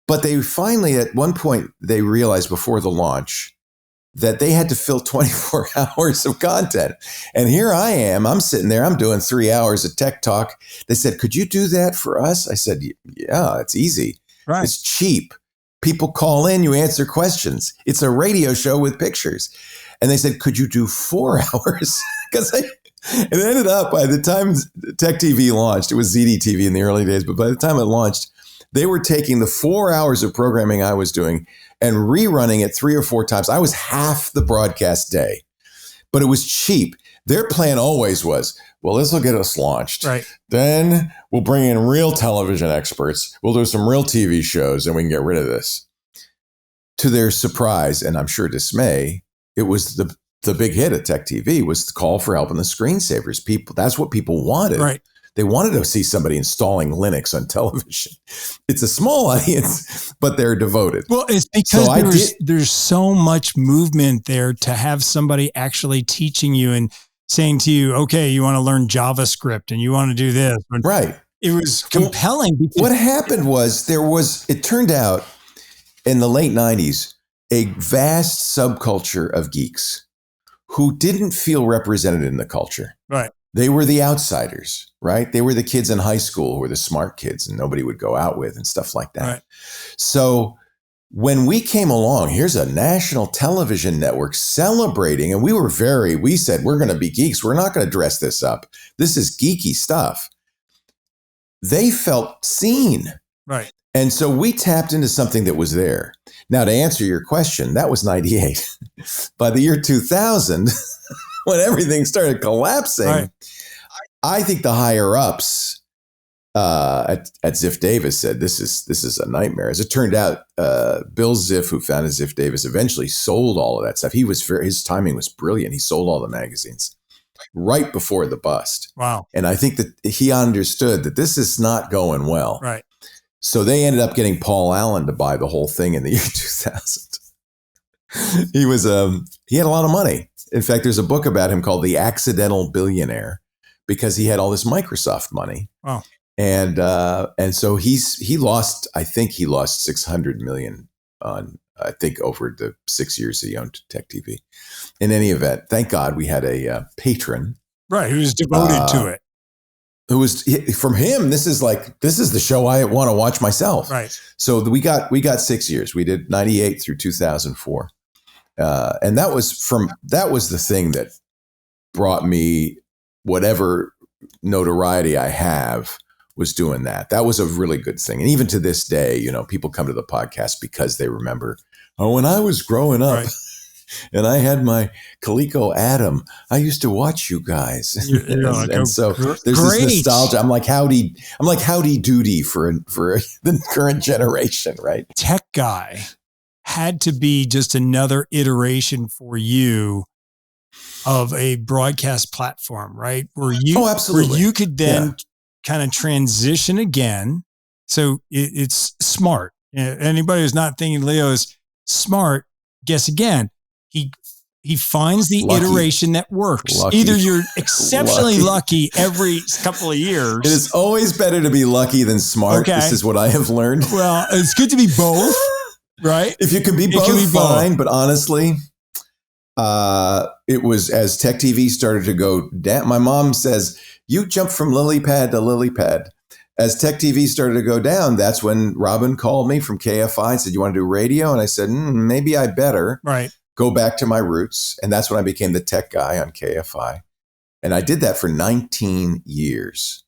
[SPEAKER 1] But they finally, at one point, they realized before the launch that they had to fill 24 hours of content. And here I am, I'm sitting there, I'm doing 3 hours of tech talk. They said, could you do that for us? I said, yeah, it's easy. Right. It's cheap. People call in, you answer questions. It's a radio show with pictures. And they said, could you do 4 hours? Because it ended up, by the time Tech TV launched, it was ZDTV in the early days, but by the time it launched, They were taking the 4 hours of programming I was doing and rerunning it 3 or 4 times. I was half the broadcast day, but it was cheap. Their plan always was, well, this will get us launched.
[SPEAKER 2] Right.
[SPEAKER 1] Then we'll bring in real television experts. We'll do some real TV shows and we can get rid of this. To their surprise, and I'm sure dismay, it was the big hit at Tech TV was the call for help in the screensavers. People, that's what people wanted.
[SPEAKER 2] Right.
[SPEAKER 1] They wanted to see somebody installing Linux on television. It's a small audience, but they're devoted.
[SPEAKER 2] Well, it's because there's so much movement there to have somebody actually teaching you and saying to you, okay, you want to learn JavaScript and you want to do this.
[SPEAKER 1] Right.
[SPEAKER 2] It was compelling.
[SPEAKER 1] Well, what happened was it turned out in the late 90s, a vast subculture of geeks who didn't feel represented in the culture.
[SPEAKER 2] Right.
[SPEAKER 1] They were the outsiders, right? They were the kids in high school who were the smart kids and nobody would go out with and stuff like that.
[SPEAKER 2] Right.
[SPEAKER 1] So when we came along, here's a national television network celebrating, and we said, we're going to be geeks. We're not going to dress this up. This is geeky stuff. They felt seen.
[SPEAKER 2] Right.
[SPEAKER 1] And so we tapped into something that was there. Now, to answer your question, that was 98. By the year 2000, when everything started collapsing, right. I think the higher ups at Ziff Davis said, this is a nightmare. As it turned out, Bill Ziff, who founded Ziff Davis, eventually sold all of that stuff. His timing was brilliant. He sold all the magazines right before the bust.
[SPEAKER 2] Wow. And
[SPEAKER 1] I think that he understood that this is not going well.
[SPEAKER 2] Right.
[SPEAKER 1] So they ended up getting Paul Allen to buy the whole thing in the year 2000. He had a lot of money. In fact, there's a book about him called The Accidental Billionaire because he had all this Microsoft money.
[SPEAKER 2] Wow.
[SPEAKER 1] And so he lost 600 million on, I think, over the 6 years he owned Tech TV. In any event, thank God we had a patron.
[SPEAKER 2] Right. Who was devoted to it.
[SPEAKER 1] Who was from him? This is the show I want to watch myself.
[SPEAKER 2] Right.
[SPEAKER 1] So we got 6 years. We did 98 through 2004, and that was the thing that brought me whatever notoriety I have. Was doing that. That was a really good thing, and even to this day, people come to the podcast because they remember. Oh, when I was growing up. Right. And I had my Coleco Adam. I used to watch you guys, and so there's this nostalgia. I'm like Howdy Doody for the current generation, right?
[SPEAKER 2] Tech guy had to be just another iteration for you of a broadcast platform, right? Where you could then kind of transition again. So it's smart. Anybody who's not thinking Leo is smart, guess again. He finds the iteration that works. Lucky. Either you're exceptionally lucky every couple of years.
[SPEAKER 1] It is always better to be lucky than smart. Okay. This is what I have learned.
[SPEAKER 2] Well, it's good to be both, right?
[SPEAKER 1] If you can be both, fine. But honestly, it was as Tech TV started to go down. My mom says, you jump from lily pad to lily pad. As Tech TV started to go down, that's when Robin called me from KFI and said, you want to do radio? And I said, maybe I better.
[SPEAKER 2] Right.
[SPEAKER 1] Go back to my roots. And that's when I became the tech guy on KFI. And I did that for 19 years.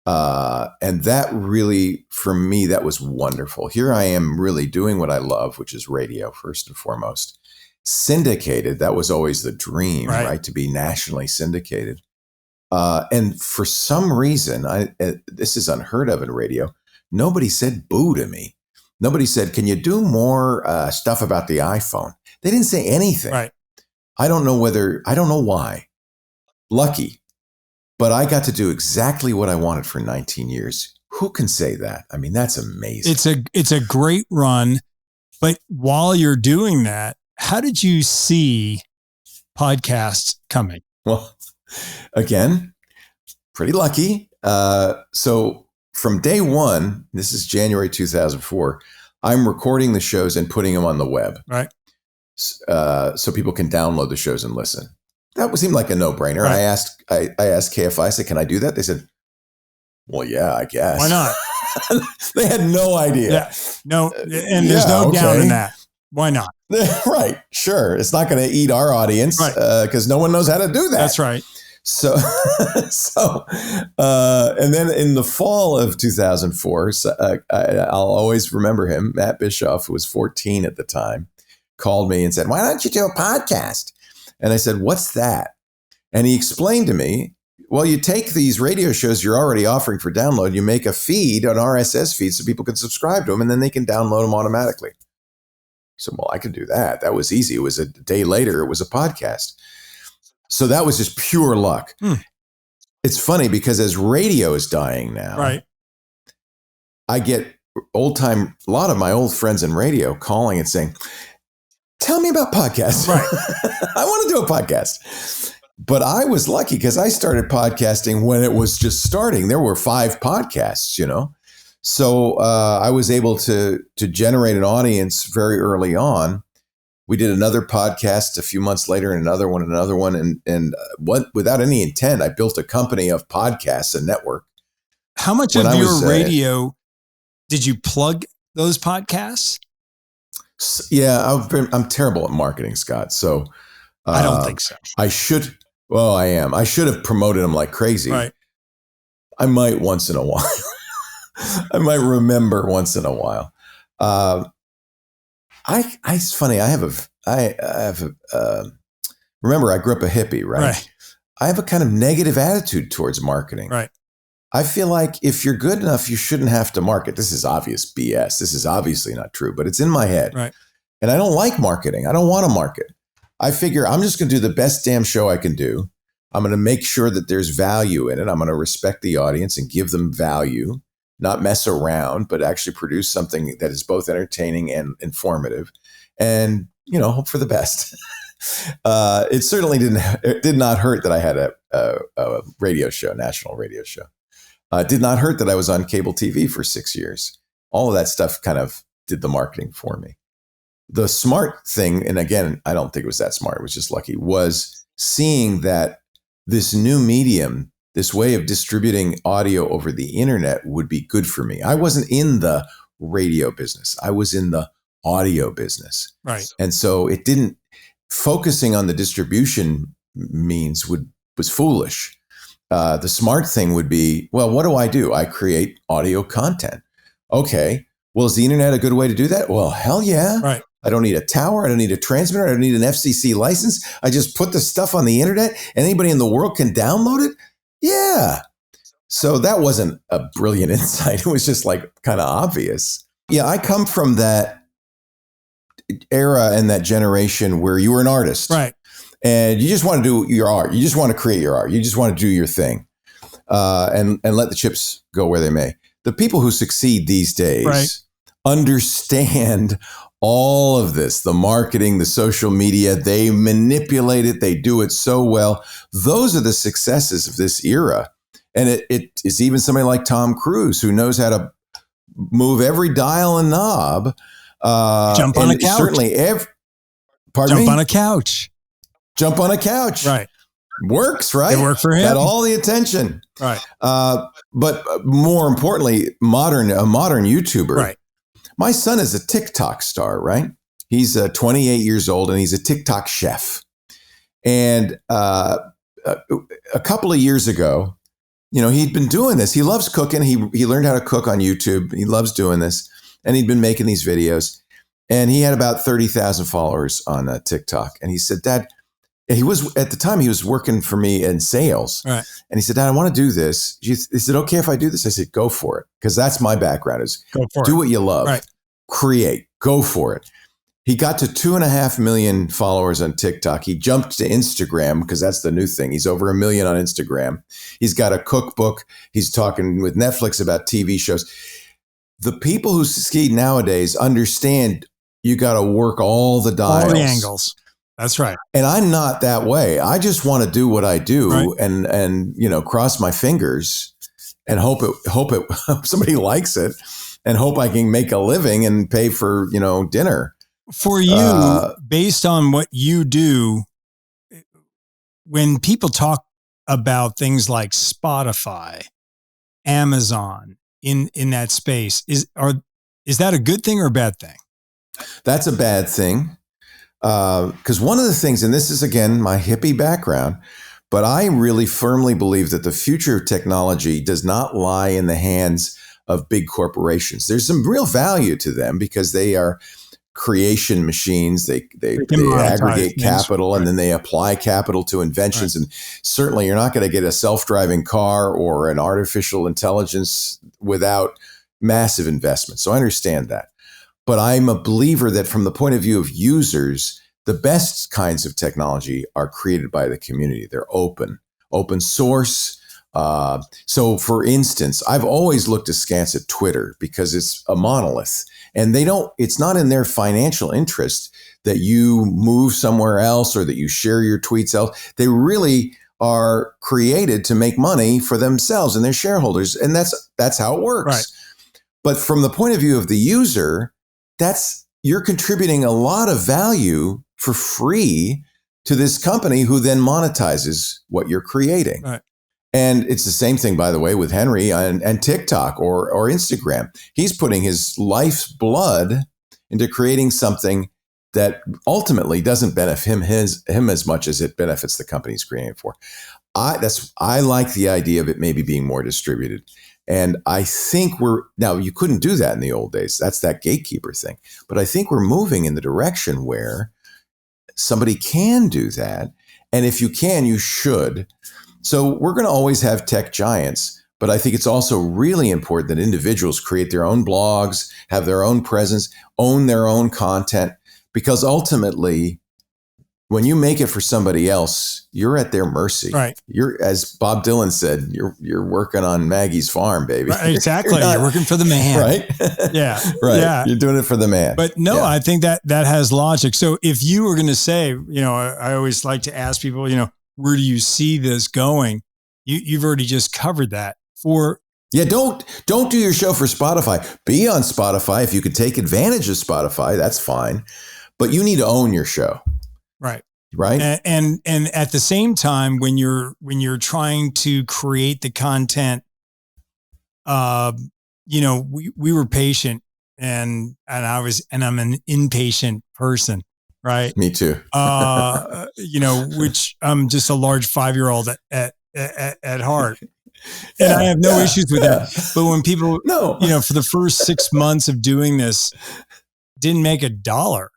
[SPEAKER 1] And that really, for me, that was wonderful. Here I am really doing what I love, which is radio, first and foremost. Syndicated, that was always the dream, right? To be nationally syndicated. And for some reason, this is unheard of in radio, nobody said boo to me. Nobody said, can you do more stuff about the iPhone? They didn't say anything.
[SPEAKER 2] Right.
[SPEAKER 1] I don't know why. Lucky. But I got to do exactly what I wanted for 19 years. Who can say that? I mean, that's amazing.
[SPEAKER 2] It's a great run. But while you're doing that, how did you see podcasts coming?
[SPEAKER 1] Well, again, pretty lucky. So from day one, this is January 2004, I'm recording the shows and putting them on the web.
[SPEAKER 2] Right.
[SPEAKER 1] So people can download the shows and listen. That seemed like a no-brainer. Right. I asked KFI, I said, can I do that? They said, well, yeah, I guess.
[SPEAKER 2] Why not?
[SPEAKER 1] They had no idea.
[SPEAKER 2] Yeah. No, and there's no doubt in that. Why not?
[SPEAKER 1] Right. Sure. It's not going to eat our audience because no one knows how to do that.
[SPEAKER 2] That's right.
[SPEAKER 1] So, and then in the fall of 2004, I'll always remember him. Matt Bischoff, who was 14 at the time, called me and said, "Why don't you do a podcast?" And I said, "What's that?" And he explained to me, well, you take these radio shows you're already offering for download, you make a feed, an RSS feed, so people can subscribe to them, and then they can download them automatically. So, well, I could do that. That was easy. It was a day later. It was a podcast. So that was just pure luck. It's funny because as radio is dying now,
[SPEAKER 2] right,
[SPEAKER 1] I get a lot of my old friends in radio calling and saying, "Tell me about podcasts."
[SPEAKER 2] Right.
[SPEAKER 1] I want to do a podcast. But I was lucky because I started podcasting when it was just starting. There were 5 podcasts, So I was able to generate an audience very early on. We did another podcast a few months later, and another one, and without any intent, I built a company of podcasts, a network.
[SPEAKER 2] How much of your radio did you plug those podcasts?
[SPEAKER 1] Yeah, I'm terrible at marketing, Scott. So
[SPEAKER 2] I don't think so.
[SPEAKER 1] I should. Well, I am. I should have promoted them like crazy.
[SPEAKER 2] Right.
[SPEAKER 1] I might once in a while. I might remember once in a while. It's funny. Remember, I grew up a hippie, right? I have a kind of negative attitude towards marketing.
[SPEAKER 2] Right.
[SPEAKER 1] I feel like if you're good enough, you shouldn't have to market. This is obvious BS. This is obviously not true, but it's in my head.
[SPEAKER 2] Right.
[SPEAKER 1] And I don't like marketing. I don't want to market. I figure I'm just going to do the best damn show I can do. I'm going to make sure that there's value in it. I'm going to respect the audience and give them value, not mess around, but actually produce something that is both entertaining and informative, and, hope for the best. It certainly did not hurt that I had a radio show, national radio show. It did not hurt that I was on cable TV for 6 years. All of that stuff kind of did the marketing for me. The smart thing, and again, I don't think it was that smart, it was just lucky, was seeing that this new medium, this way of distributing audio over the internet would be good for me. I wasn't in the radio business. I was in the audio business.
[SPEAKER 2] Right.
[SPEAKER 1] And so focusing on the distribution means was foolish. The smart thing would be, well, what do? I create audio content. Okay. Well, is the internet a good way to do that? Well, hell yeah.
[SPEAKER 2] Right.
[SPEAKER 1] I don't need a tower. I don't need a transmitter. I don't need an FCC license. I just put the stuff on the internet and anybody in the world can download it. Yeah. So that wasn't a brilliant insight. It was just like kind of obvious. Yeah. I come from that era and that generation where you were an artist.
[SPEAKER 2] Right.
[SPEAKER 1] And you just want to do your art. You just want to create your art. You just want to do your thing, and let the chips go where they may. The people who succeed these days understand all of this, the marketing, the social media. They manipulate it. They do it so well. Those are the successes of this era. And it is even somebody like Tom Cruise who knows how to move every dial and knob.
[SPEAKER 2] Jump on a couch.
[SPEAKER 1] Certainly,
[SPEAKER 2] Jump on a couch.
[SPEAKER 1] Jump on a couch.
[SPEAKER 2] Right.
[SPEAKER 1] Works, right?
[SPEAKER 2] It worked for him.
[SPEAKER 1] Got all the attention.
[SPEAKER 2] Right.
[SPEAKER 1] But more importantly, a modern YouTuber.
[SPEAKER 2] Right.
[SPEAKER 1] My son is a TikTok star, right? He's 28 years old and he's a TikTok chef. And a couple of years ago, he'd been doing this. He loves cooking. He learned how to cook on YouTube. He loves doing this. And he'd been making these videos. And he had about 30,000 followers on TikTok. And he said, Dad, at the time he was working for me in sales.
[SPEAKER 2] Right.
[SPEAKER 1] And he said, Dad, I want to do this. Is it okay if I do this? I said, go for it. Because that's my background is do what you love.
[SPEAKER 2] Right.
[SPEAKER 1] Create. Go for it. He got to 2.5 million followers on TikTok. He jumped to Instagram because that's the new thing. He's over 1 million on Instagram. He's got a cookbook. He's talking with Netflix about TV shows. The people who succeed nowadays understand you got to work all the dials.
[SPEAKER 2] All the angles. That's right.
[SPEAKER 1] And I'm not that way. I just want to do what I do and cross my fingers and hope somebody likes it and hope I can make a living and pay for, dinner.
[SPEAKER 2] For you, based on what you do, when people talk about things like Spotify, Amazon in that space, is that a good thing or a bad thing?
[SPEAKER 1] That's a bad thing. Because one of the things, and this is, again, my hippie background, But I really firmly believe that the future of technology does not lie in the hands of big corporations. There's some real value to them because they are creation machines. They aggregate capital and then they apply capital to inventions. Right. And certainly you're not going to get a self-driving car or an artificial intelligence without massive investment. So I understand that. But I'm a believer that from the point of view of users, the best kinds of technology are created by the community. They're open source. So for instance, I've always looked askance at Twitter because it's a monolith and it's not in their financial interest that you move somewhere else or that you share your tweets out. They really are created to make money for themselves and their shareholders. And that's how it works. Right. But from the point of view of the user, you're contributing a lot of value for free to this company who then monetizes what you're creating. Right. And it's the same thing, by the way, with Henry and TikTok or Instagram. He's putting his life's blood into creating something that ultimately doesn't benefit him as much as it benefits the company he's creating it for. I like the idea of it maybe being more distributed. And I think now you couldn't do that in the old days. That's that gatekeeper thing. But I think we're moving in the direction where somebody can do that. And if you can, you should. So we're going to always have tech giants, but I think it's also really important that individuals create their own blogs, have their own presence, own their own content, because ultimately, when you make it for somebody else, you're at their mercy. Right. You're, as Bob Dylan said, you're working on Maggie's farm, baby. Right,
[SPEAKER 2] exactly. You're working for the man.
[SPEAKER 1] Right.
[SPEAKER 2] Yeah.
[SPEAKER 1] Right.
[SPEAKER 2] Yeah.
[SPEAKER 1] You're doing it for the man.
[SPEAKER 2] But no, I think that has logic. So if you were going to say, I always like to ask people, where do you see this going? You've already just covered that.
[SPEAKER 1] Don't do your show for Spotify. Be on Spotify. If you could take advantage of Spotify, that's fine. But you need to own your show. Right.
[SPEAKER 2] And at the same time, when you're trying to create the content, we were patient and I'm an impatient person. Right.
[SPEAKER 1] Me too.
[SPEAKER 2] Which I'm just a large 5-year-old at heart. And I have no issues with that. But when people, for the first 6 months of doing this, didn't make $1,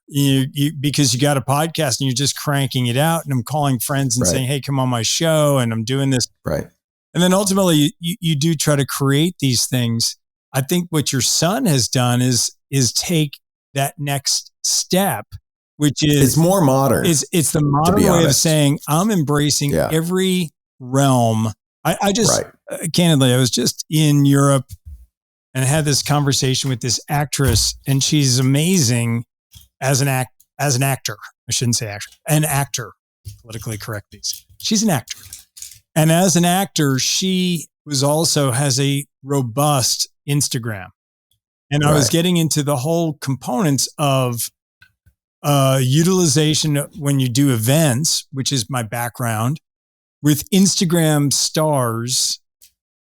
[SPEAKER 2] because you got a podcast and you're just cranking it out, and I'm calling friends and saying, "Hey, come on my show," and I'm doing this.
[SPEAKER 1] Right.
[SPEAKER 2] And then ultimately, you do try to create these things. I think what your son has done is take that next step, which is
[SPEAKER 1] it's more modern.
[SPEAKER 2] It's the modern way of saying I'm embracing every realm. I just candidly, I was just in Europe and I had this conversation with this actress, and she's amazing as an actor. I shouldn't say actor, an actor. Politically correct these. She's an actor, and as an actor, she has a robust Instagram. And I was getting into the whole components of utilization when you do events, which is my background, with Instagram stars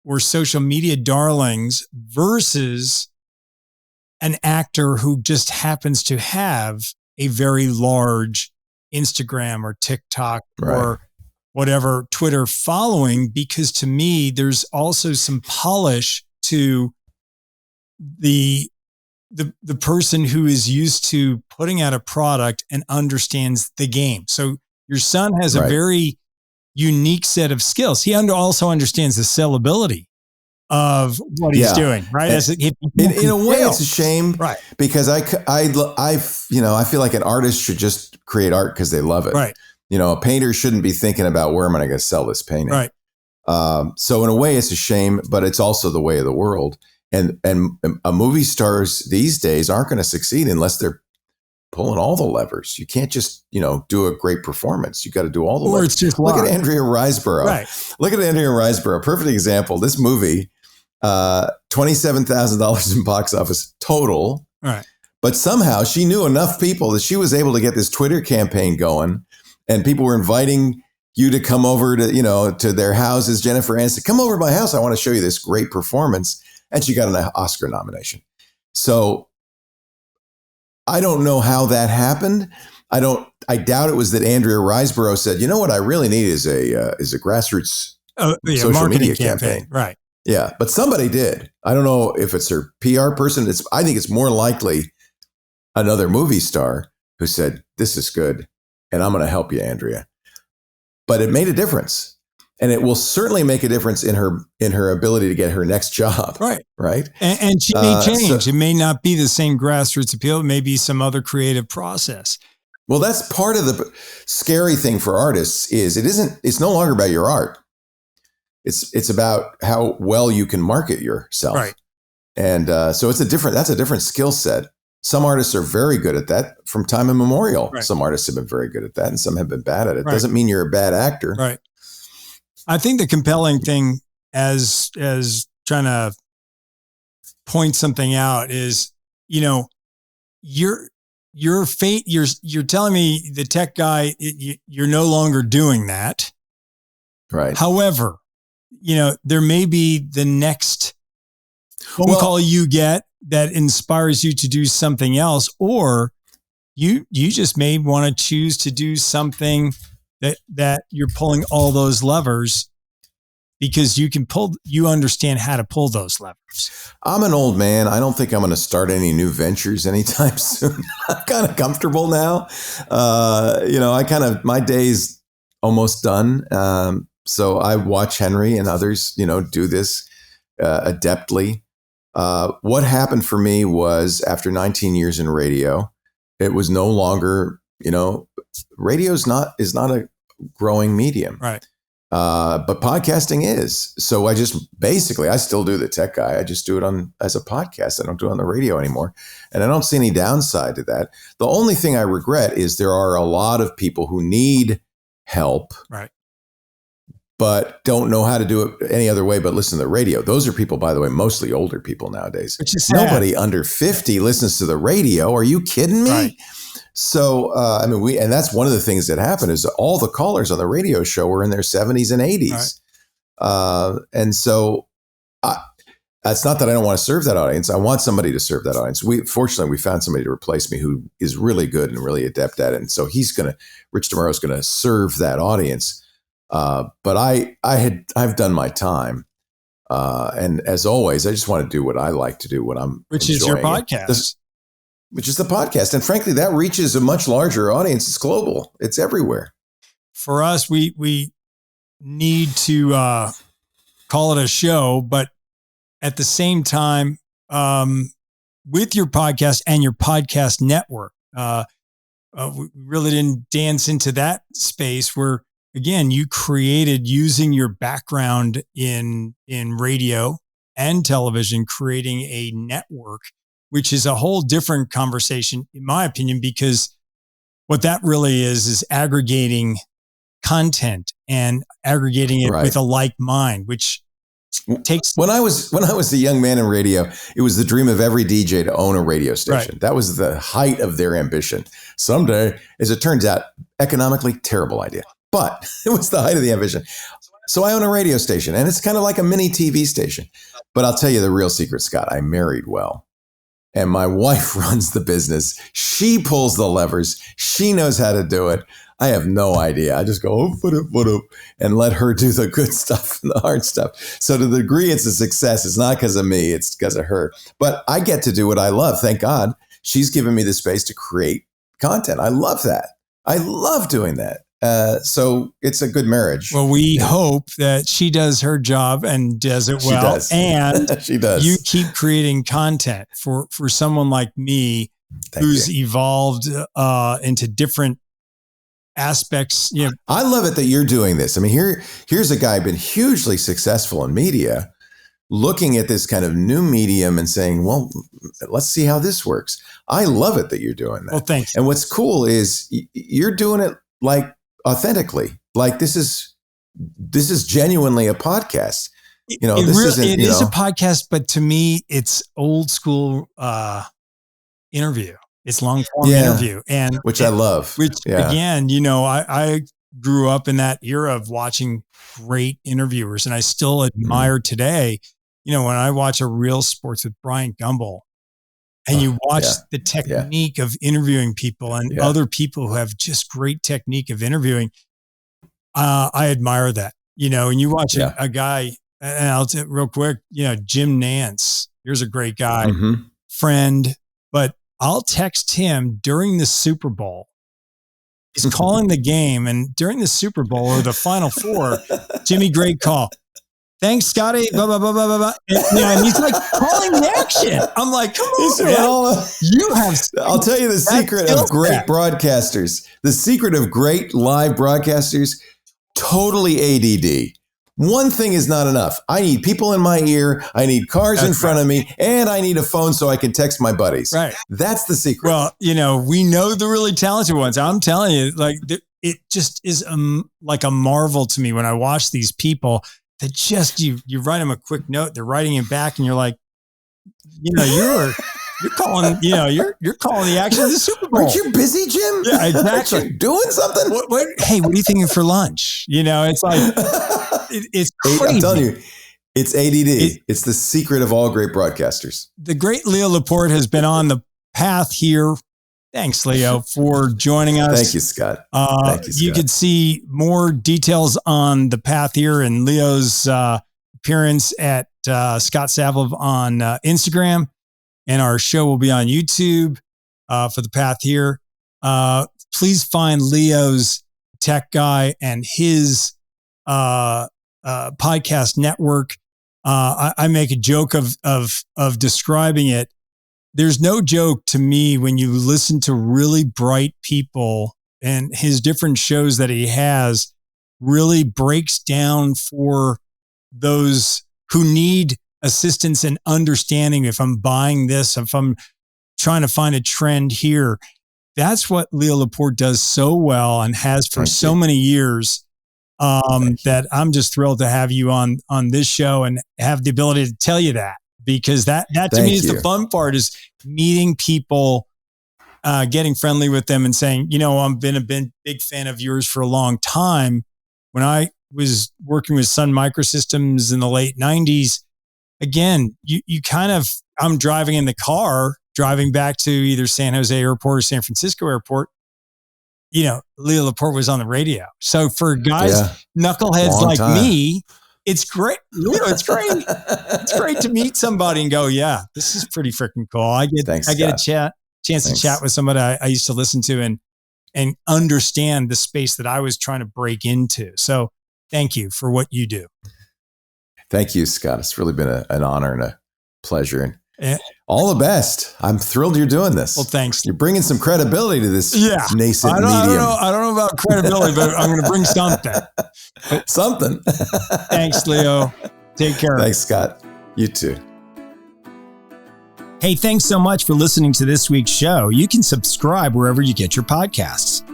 [SPEAKER 2] or social media darlings versus an actor who just happens to have a very large Instagram or TikTok or whatever Twitter following, because to me, there's also some polish to the person who is used to putting out a product and understands the game. So your son has a very unique set of skills. He also understands the sellability of what he's doing, right?
[SPEAKER 1] In a way, it's a shame, because I feel like an artist should just create art because they love it. Right. A painter shouldn't be thinking about where am I going to sell this painting. Right. So in a way, it's a shame, but it's also the way of the world. And movie stars these days aren't going to succeed unless they're pulling all the levers. You can't just, do a great performance. You got to do all the levers.
[SPEAKER 2] It's just
[SPEAKER 1] Look at Andrea Riseborough. Right. Look at Andrea Riseborough. Perfect example. This movie, $27,000 in box office total. Right. But somehow she knew enough people that she was able to get this Twitter campaign going, and people were inviting you to come over to, to their houses. Jennifer Aniston, come over to my house. I want to show you this great performance. And she got an Oscar nomination. So I don't know how that happened. I doubt it was that Andrea Riseborough said, you know what I really need is a grassroots social media campaign.
[SPEAKER 2] Right.
[SPEAKER 1] Yeah. But somebody did. I don't know if it's her PR person. I think it's more likely another movie star who said, this is good and I'm going to help you, Andrea. But it made a difference. And it will certainly make a difference in her ability to get her next job.
[SPEAKER 2] Right.
[SPEAKER 1] Right.
[SPEAKER 2] And she may change. It may not be the same grassroots appeal. It may be some other creative process.
[SPEAKER 1] Well, that's part of the scary thing for artists is it's no longer about your art. It's about how well you can market yourself.
[SPEAKER 2] Right.
[SPEAKER 1] And so that's a different skill set. Some artists are very good at that from time immemorial. Right. Some artists have been very good at that and some have been bad at it. Right. Doesn't mean you're a bad actor.
[SPEAKER 2] Right. I think the compelling thing as trying to point something out is, you're telling me the tech guy, you're no longer doing that.
[SPEAKER 1] Right.
[SPEAKER 2] However, there may be the next phone call you get that inspires you to do something else, or you just may want to choose to do something that you're pulling all those levers because you understand how to pull those levers.
[SPEAKER 1] I'm an old man. I don't think I'm going to start any new ventures anytime soon. I'm kind of comfortable now. My day's almost done. So I watch Henry and others, do this adeptly. What happened for me was after 19 years in radio, it was no longer, radio is not a growing medium.
[SPEAKER 2] Right.
[SPEAKER 1] But podcasting is. So I still do the tech guy. I just do it as a podcast. I don't do it on the radio anymore. And I don't see any downside to that. The only thing I regret is there are a lot of people who need help.
[SPEAKER 2] Right.
[SPEAKER 1] But don't know how to do it any other way but listen to the radio. Those are people, by the way, mostly older people nowadays.
[SPEAKER 2] Which is sad.
[SPEAKER 1] Nobody under 50 listens to the radio. Are you kidding me?
[SPEAKER 2] Right.
[SPEAKER 1] So, and that's one of the things that happened is all the callers on the radio show were in their 70s and 80s. Right. And so it's not that I don't want to serve that audience. I want somebody to serve that audience. Fortunately, we found somebody to replace me who is really good and really adept at it. And so Rich DeMuro is going to serve that audience. But I've done my time. And as always, I just want to do what I like to do when I'm
[SPEAKER 2] Which is your podcast.
[SPEAKER 1] Which is the podcast. And frankly, that reaches a much larger audience. It's global. It's everywhere.
[SPEAKER 2] For us, we need to call it a show, but at the same time, with your podcast and your podcast network, we really didn't dance into that space where, again, you created using your background in radio and television, creating a network, which is a whole different conversation, in my opinion, because what that really is aggregating content and aggregating it with a like mind, which takes.
[SPEAKER 1] When I was a young man in radio, it was the dream of every DJ to own a radio station. Right. That was the height of their ambition. Someday, as it turns out, economically terrible idea, but it was the height of the ambition. So I own a radio station, and it's kind of like a mini TV station. But I'll tell you the real secret, Scott. I married well. And my wife runs the business. She pulls the levers. She knows how to do it. I have no idea. I just go, and let her do the good stuff and the hard stuff. So to the degree it's a success, it's not because of me, it's because of her. But I get to do what I love. Thank God she's given me the space to create content. I love that. I love doing that. So it's a good marriage.
[SPEAKER 2] Well, we hope that she does her job and does it well.
[SPEAKER 1] She does.
[SPEAKER 2] And
[SPEAKER 1] she does.
[SPEAKER 2] You keep creating content for someone like me who's evolved into different aspects.
[SPEAKER 1] I love it that you're doing this. I mean, here's a guy been hugely successful in media, looking at this kind of new medium and saying, well, let's see how this works. I love it that you're doing that.
[SPEAKER 2] Well, thanks.
[SPEAKER 1] And what's cool is you're doing it like authentically, like this is genuinely a podcast.
[SPEAKER 2] It is a podcast, but to me, it's old school interview. It's long form interview,
[SPEAKER 1] I love.
[SPEAKER 2] Again, I grew up in that era of watching great interviewers, and I still admire today. When I watch a Real Sports with Brian Gumbel, and you watch the technique of interviewing people and other people who have just great technique of interviewing. I admire that, and you watch a guy, and I'll tell real quick, Jim Nance, here's a great guy, friend, but I'll text him during the Super Bowl. He's calling the game, and during the Super Bowl or the Final Four, Jimmy, great call. Thanks, Scotty. Blah, blah, blah, blah, blah, blah. And he's like calling the action. I'm like, come on, man.
[SPEAKER 1] I'll tell you the secret of great broadcasters. The secret of great live broadcasters, totally ADD. One thing is not enough. I need people in my ear. I need cars in front of me, and I need a phone so I can text my buddies.
[SPEAKER 2] Right.
[SPEAKER 1] That's the secret.
[SPEAKER 2] Well, we know the really talented ones. I'm telling you, it just is like a marvel to me when I watch these people that just, you write them a quick note, they're writing it back, and you're like, you're calling, you're calling the action of the Super Bowl.
[SPEAKER 1] Aren't you busy, Jim?
[SPEAKER 2] Yeah, exactly.
[SPEAKER 1] Aren't you doing something?
[SPEAKER 2] Hey, what are you thinking for lunch? It's like, it's crazy.
[SPEAKER 1] I'm telling you, it's ADD. It's the secret of all great broadcasters.
[SPEAKER 2] The great Leo Laporte has been on the path here. Thanks, Leo, for joining us.
[SPEAKER 1] Thank you, Scott. Thank you, Scott.
[SPEAKER 2] You could see more details on the path here and Leo's appearance at Scott Savlov on Instagram. And our show will be on YouTube for the path here. Please find Leo's Tech Guy and his podcast network. I make a joke of describing it. There's no joke to me when you listen to really bright people, and his different shows that he has really breaks down for those who need assistance and understanding. If I'm buying this, if I'm trying to find a trend here, that's what Leo Laporte does so well and has for so many years. That I'm just thrilled to have you on this show and have the ability to tell you that, because that to me is the fun part, is meeting people, getting friendly with them and saying, I've been a big fan of yours for a long time. When I was working with Sun Microsystems in the late 90s, again, you kind of, I'm driving in the car, driving back to either San Jose Airport or San Francisco Airport. Leo Laporte was on the radio. So for guys, knuckleheads like me, it's great. It's great. It's great to meet somebody and go, yeah, this is pretty freaking cool. I get a chance to chat with somebody I used to listen to and understand the space that I was trying to break into. So thank you for what you do.
[SPEAKER 1] Thank you, Scott. It's really been an honor and a pleasure. And all the best. I'm thrilled you're doing this.
[SPEAKER 2] Well, thanks.
[SPEAKER 1] You're bringing some credibility to this nascent medium.
[SPEAKER 2] I don't know about credibility, but I'm going to bring something.
[SPEAKER 1] Something.
[SPEAKER 2] Thanks, Leo. Take care.
[SPEAKER 1] Thanks, Scott. You too.
[SPEAKER 2] Hey, thanks so much for listening to this week's show. You can subscribe wherever you get your podcasts.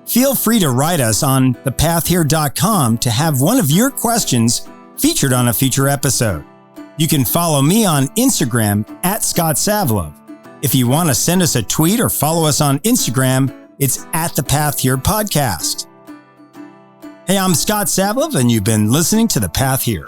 [SPEAKER 2] Feel free to write us on thepathhere.com to have one of your questions featured on a future episode. You can follow me on Instagram at Scott Savlov. If you want to send us a tweet or follow us on Instagram, it's at The Path Here Podcast. Hey, I'm Scott Savlov, and you've been listening to The Path Here.